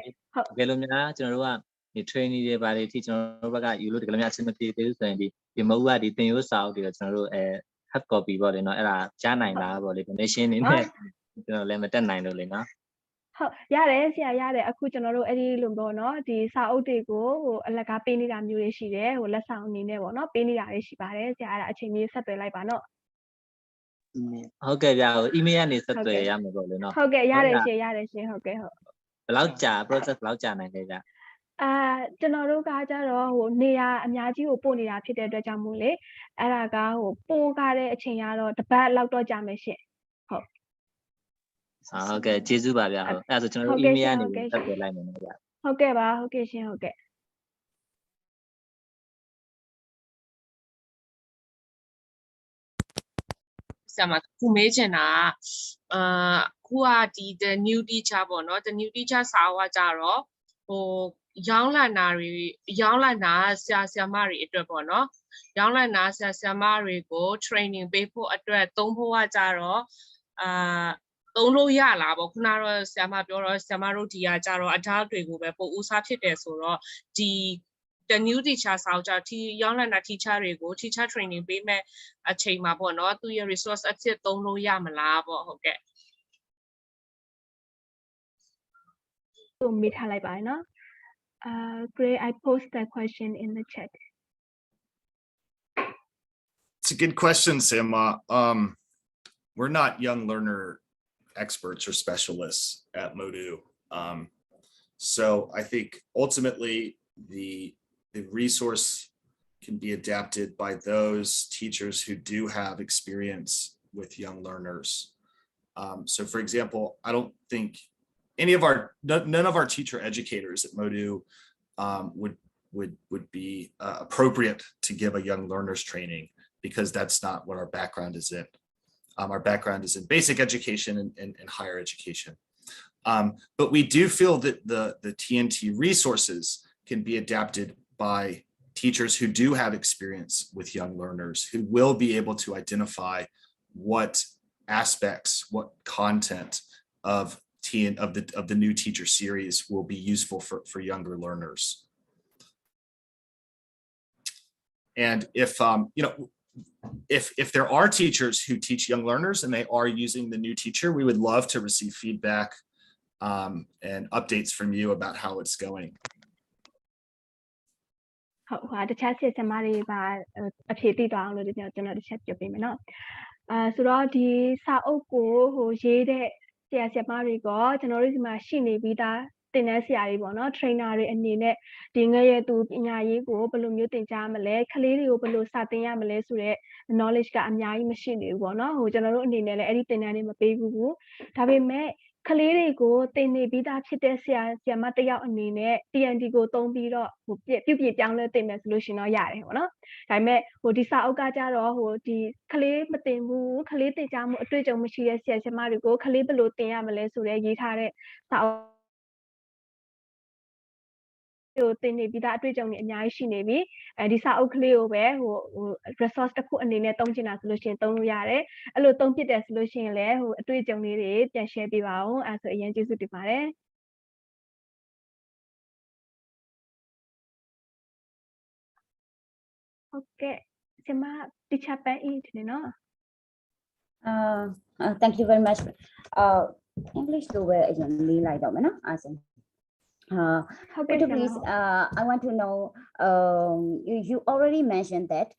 ကယ်လို့များကျွန်တော်တို့ကဒီ training တွေဘာတွေအထိကျွန်တော်တို့ဘက်ကယူလို့တကယ်လို့များအဆင်မပြေသေးဘူးဆိုရင်ဒီမဟုတ်ကဒီသင်ရိုးစာအုပ်တွေကျွန်တော်တို့hard copy ပေါ့လေเนาะအဲ့ဒါကြားနိုင်လားပေါ့လေ donation နေနဲ့ကျွန်တော်လည်းမတက်နိုင်လို့လေเนาะဟုတ်ရတယ်ဆရာရတယ်အခုကျွန်တော်တို့အဲ့ဒီလိုပေါ့เนาะဒီစာအုပ်တွေကိုဟိုအလကားပေးနေတာမျိုးတွေရှိတယ်ဟိုလက်ဆောင်အနေနဲ့ပေါ့เนาะပေးနေတာတွေရှိပါတယ်ဆရာအဲ့ဒါအချိန်ကြီးဆက်သွယ်လိုက်ပါเนาะဟုတ်ကဲ့ဗျာဟို email ကနေဆက်သွယ်ရမှာပေါ့လေเนาะဟုတ်ကဲ့ရတယ်ရှင်ဟုတ်ကဲ့ဟုတ်ဘယ်လောက်ကြာ process ဘယ်လောက်ကြာနိုင်လဲဗျာကျွန်တော်တို့ကကြတော့ဟိုနေရာအများကြီးကိုပို့နေတာဖြစ်တဲ့အတွက်ကြောင့်မို့လေအဲ့ဒါကဟိုပို့ကားတဲ့အချိန်ကတော့တစ်ပတ်လောက်တော့ကြာမယ်ရှင်ဟုတ်ကဲ့ကျေးဇူးပါဗျာဟုတ်အဲ့ဒါဆိုကျွန်တော်တို့ email ကနေဆက်သွယ်လိုက်မယ်နော်ဗျာဟုတ်ကဲ့ပါဟုတ်ကဲ့ရှင်ဟုတ်ကဲ့ဆ မှာခုမေးချင်တာခုကဒီ the new teacher ပေါ့နော် the new teacher စာအုပ်ကကြတော့ဟိုရောင်းလန်တာဆရာဆရာမတွေအတွက်ပေါ့နော်ရောင်းလန်တာဆရာဆရာမတွေကို training ပေးဖို့အတွက်သုံးဖို့ကကြတော့သုံးလို့ရလားပေါ့ခုနကတော့ဆရာမပြောတော့ဆရာမတို့ဒီကကြတော့ adult တွေကိုပဲပို့ဦးစားဖြစ်တယ်ဆိုတော့ဒီ the new teacher စာအုပ်ကြရောင်းလန်တာ teacher တွေကို teacher training ပေးမဲ့အချိန်မှာပေါ့နော်သူရဲ့ resource အဖြစ်သုံးလို့ရမလားပေါ့ဟုတ်ကဲ့ ဆိုမိထားလိုက်ပါနော်Great I post that question in the chat It's a good question, Sima. We're not young learner experts or specialists at Modu. So I think ultimately the resource can be adapted by those teachers who do have experience with young learners. So for example, I don't think none of our teacher educators at Modu would be appropriate to give a young learners training because that's not what our background is in. Our background is in basic education and higher education. But we do feel that the TNT resources can be adapted by teachers who do have experience with young learners, who will be able to identify what aspects, what content of the new teacher series will be useful for younger learners. And if there are teachers who teach young learners and they are using the new teacher, we would love to receive feedback and updates from you about how it's going. ဟုတ်တခြားဆက်ဆံမတွေပါအဖြေသိသွားအောင်လို့ကျွန်တော်တစ်ချက်ပြောပေးမယ်နော်ဆိုတော့ဒီစာအုပ်ကိုရေးတဲ့ဆရာဆရာမတွေကကျွန်တော်တို့ဒီမှာရှိနေပြီးသားတင်တဲ့ဆရာတွေပေါ့နော် trainer တွေအနေနဲ့ဒီငယ်ရဲ့သူပညာရေးကိုဘယ်လိုမျိုးသင်ကြားမလဲကလေးတွေကိုဘယ်လိုစတင်ရမလဲဆိုတဲ့ knowledge ကအများကြီးမရှိနေဘူးပေါ့နော်ကျွန်တော်တို့အနေနဲ့လည်းအဲ့ဒီသင်တန်းတွေမပေးဘူးဒါပေမဲ့ကလေးတွေကိုသင်နေပြီးသားဖြစ်တဲ့ဆရာဆရာမတစ်ယောက်အနေနဲ့ TNT ကိုသုံးပြီးတော့ပြုပြပြောင်းလဲသင်မယ်ဆိုလို့ရှိရင်တော့ရတယ်ပေါ့နော်ဒါပေမဲ့ဒီစာအုပ်ကကြတော့ဒီကလေးမသင်ဘူးကလေးသင်ကြားမှုအတွေ့အကြုံမရှိတဲ့ဆရာဆရာမတွေကိုကလေးဘယ်လိုသင်ရမလဲဆိုတဲ့ရေးထားတဲ့စာအုပ်သင်နေပြီးသားအတွေ့အကြုံတွေအများကြီးရှိနေပြီဒီစာအုပ်ကလေးကိုပဲ resource တစ်ခုအနေနဲ့သုံးချင်တာဆိုလို့ရှိရင်သုံးလို့ရတယ်အဲ့လိုသုံးဖြစ်တယ်ဆိုလို့ရှိရင်လည်းအတွေ့အကြုံလေးတွေပြန် share ပေးပါဦးအဲ့ဆိုအရင်ကျေးဇူးတင်ပါတယ်ဟုတ်ကဲ့ကျမ teacher ပန်းဤတင်နော် thank you very much English လိုပဲအရင်လေးလိုက်တော့မယ်နော်အားစင်could you please I want to know you already mentioned that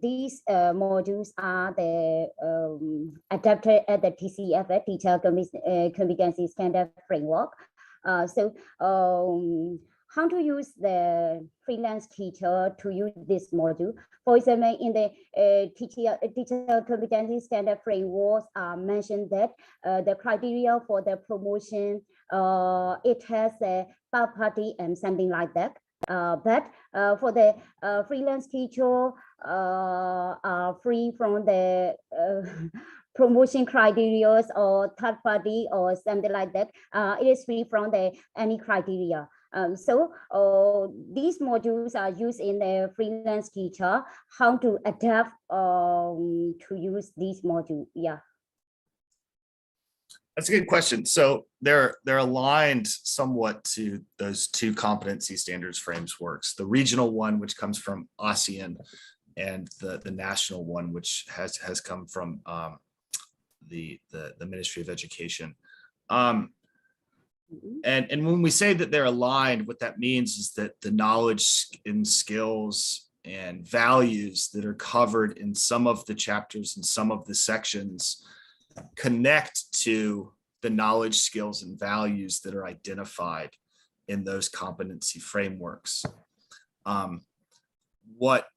these modules are the adapted at the TCF teacher competency standard framework so how to use the freelance teacher to use this module. For example, in the teacher competency standard framework mentioned that the criteria for the promotion, it has a third party and something like that. But for the freelance teacher, free from the promotion criteria or third party or something like that. It is free from any criteria. So these modules are used in the freelance teacher. How to adapt to use these modules? Yeah. That's a good question. So they're aligned somewhat to those two competency standards frameworks. The regional one, which comes from ASEAN, and the national one, which has come from the Ministry of Education. And when we say that they're aligned, what that means is that the knowledge and skills and values that are covered in some of the chapters and some of the sections connect to the knowledge, skills, and values that are identified in those competency frameworks. What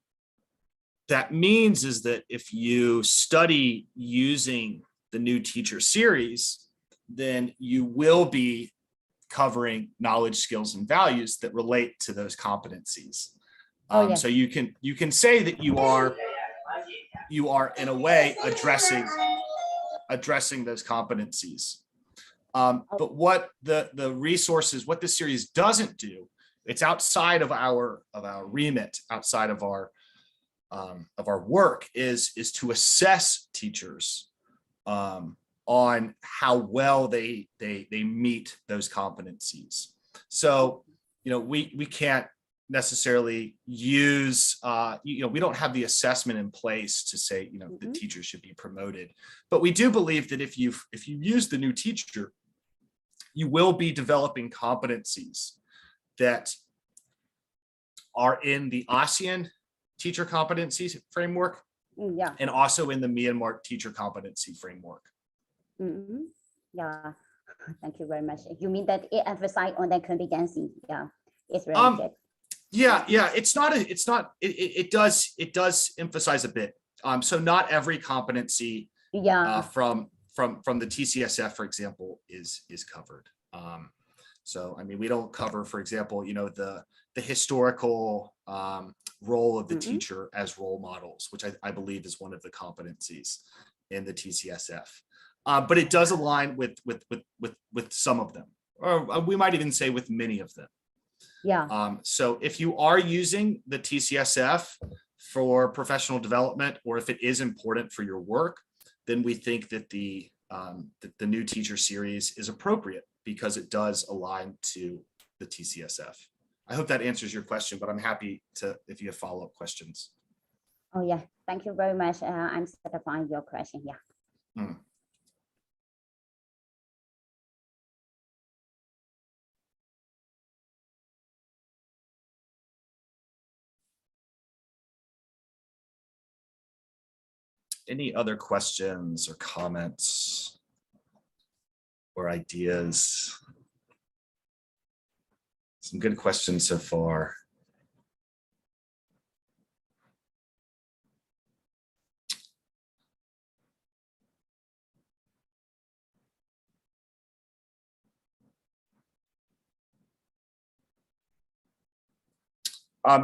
that means is that if you study using the new teacher series, then you will be covering knowledge, skills, and values that relate to those competencies. So you can say that you are you are in a way addressing those competencies. But what the resources, what this series doesn't do, it's outside of our remit, outside of our work, is to assess teachers on how well they meet those competencies. So, we can't necessarily use, we don't have the assessment in place to say, the teacher should be promoted. But we do believe that if you use the new teacher, you will be developing competencies that are in the ASEAN teacher competencies framework, and also in the Myanmar teacher competency framework. Yeah, thank you very much. You mean that it emphasizes on that competency? Yeah, it's really good. Yeah, it does emphasize a bit. So not every competency from the TCSF, for example, is covered. So I mean, we don't cover, for example, the historical role of the teacher as role models, which I believe is one of the competencies in the TCSF. But it does align with some of them, or we might even say with many of them. Yeah. So if you are using the TCSF for professional development, or if it is important for your work, then we think that the new teacher series is appropriate because it does align to the TCSF. I hope that answers your question, but I'm happy to, if you have follow-up questions. Oh yeah, thank you very much. I'm satisfying your question. Yeah. Any other questions or comments or ideas? Some good questions so far.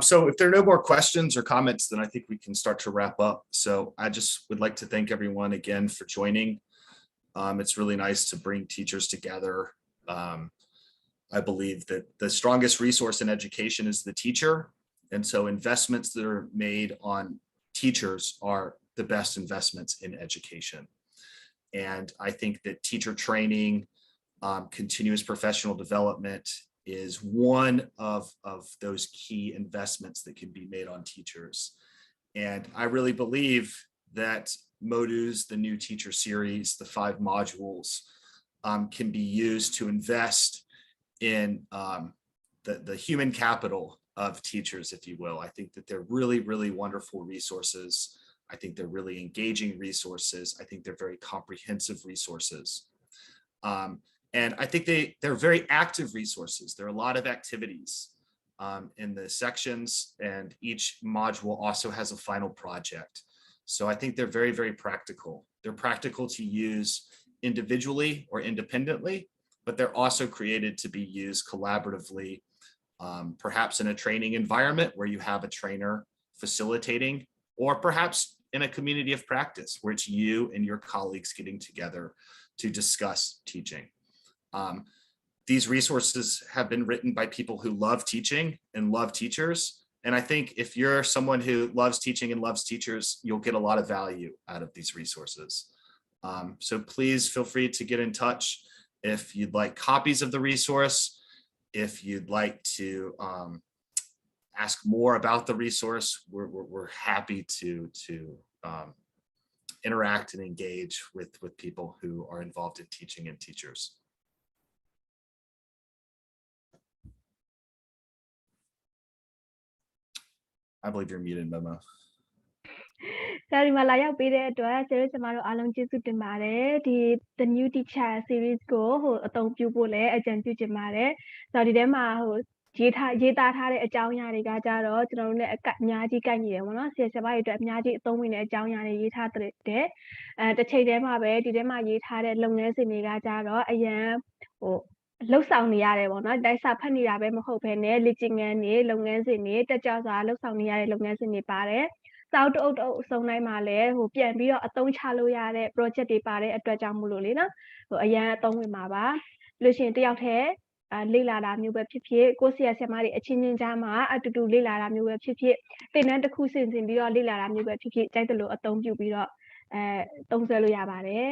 So if there are no more questions or comments, then I think we can start to wrap up. So I just would like to thank everyone again for joining. It's really nice to bring teachers together. I believe that the strongest resource in education is the teacher. And so investments that are made on teachers are the best investments in education. And I think that teacher training, continuous professional development is one of those key investments that can be made on teachers. And I really believe that MODUs, the new teacher series, the 5 modules, can be used to invest in the human capital of teachers, if you will. I think that they're really, really wonderful resources. I think they're really engaging resources. I think they're very comprehensive resources. And I think they're very active resources. There are a lot of activities in the sections, and each module also has a final project. So I think they're very, very practical. They're practical to use individually or independently, but they're also created to be used collaboratively, perhaps in a training environment where you have a trainer facilitating, or perhaps in a community of practice where it's you and your colleagues getting together to discuss teaching. These resources have been written by people who love teaching and love teachers. And I think if you're someone who loves teaching and loves teachers, you'll get a lot of value out of these resources. So please feel free to get in touch if you'd like copies of the resource, if you'd like to ask more about the resource. We're happy to interact and engage with people who are involved in teaching and teachers. I believe you're muted, Momo. ဒီမှာလာရောက်ပေးတဲ့အတွက်ဆရာတို့ကျမတို့အားလုံးကျေးဇူးတင်ပါတယ်ဒီ The New Teacher Series ကိုအသုံးပြုဖို့လည်းအကြံပြုချင်ပါတယ်ဆိုတော့ဒီထဲမှာရေးသားထားတဲ့အကြောင်းအရာတွေကကြတော့ကျွန်တော်တို့လည်းအများကြီးကိုက်ညီတယ်ပေါ့နော်ဆရာဆရာမတွေအတွက်အများကြီးအသုံးဝင်တဲ့အကြောင်းအရာတွေရေးထားတဲ့တစ်ချိန်တည်းမှာပဲဒီထဲမှာရေးထားတဲ့လုပ်ငန်းစဉ်တွေကကြတော့အရန်လှုပ်ဆောင်နေရတယ်ပေါ့နော်တိုက်စာဖတ်နေတာပဲမဟုတ်ဘဲနဲ့လေ့ကျင့်ခန်းတွေလုပ်ငန်းစဉ်တွေတက်ကြွစွာလှုပ်ဆောင်နေရတဲ့လုပ်ငန်းစဉ်တွေပါတယ် စောက်တုပ်တုပ်အစုံတိုင်းမှာလည်းဟိုပြန်ပြီးတော့အသုံးချလို့ရတဲ့ project တွေပါတဲ့အတွက်ကြောင့်မို့လို့လေနော်ဟိုအရန်အသုံးဝင်မှာပါလို့ရှိရင်တယောက်တည်းလေ့လာတာမျိုးပဲဖြစ်ဖြစ်ကိုယ်ဆရာဆရာမတွေအချင်းချင်းကြားမှာအတူတူလေ့လာတာမျိုးပဲဖြစ်ဖြစ်သင်တန်းတစ်ခုဆင်ပြီးတော့လေ့လာတာမျိုးပဲဖြစ်ဖြစ်ကြိုက်တယ်လို့အသုံးပြုပြီးတော့သုံးစွဲလို့ရပါတယ်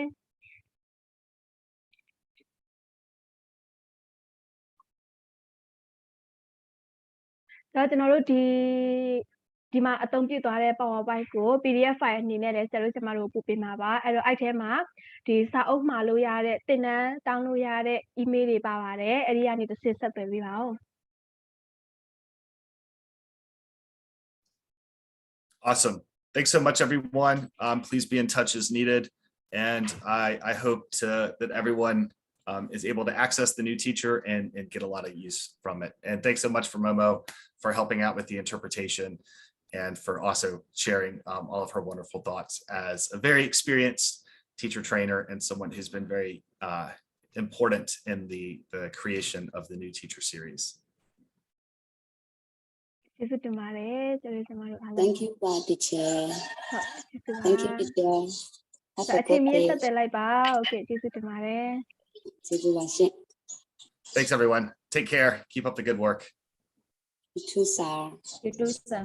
တော့ကျွန်တော်တို့ဒီမှာအသုံးပြုသွားတဲ့ PowerPoint ကို PDF file အနေနဲ့လည်းဆရာတို့ကျမတို့ပို့ပေးမှာပါအဲ့တော့အဲ့ထဲမှာဒီစာအုပ်မှာလို့ရတဲ့သင်တန်းတောင်းလို့ရတဲ့ email တွေပါပါတယ်အဲ့ဒီကနေတစ်ဆင့်ဆက်သွယ်ပေးပါဦး Awesome. Thanks so much, everyone. Please be in touch as needed. And I hope that everyone is able to access the new teacher and get a lot of use from it. And thanks so much for Momo for helping out with the interpretation and for also sharing all of her wonderful thoughts as a very experienced teacher trainer and someone who's been very important in the creation of the new teacher series. Thank you, teacher. Thank you, teacher. Have a good day. Thanks, everyone. Take care. Keep up the good work. You too, sir. You too, sir.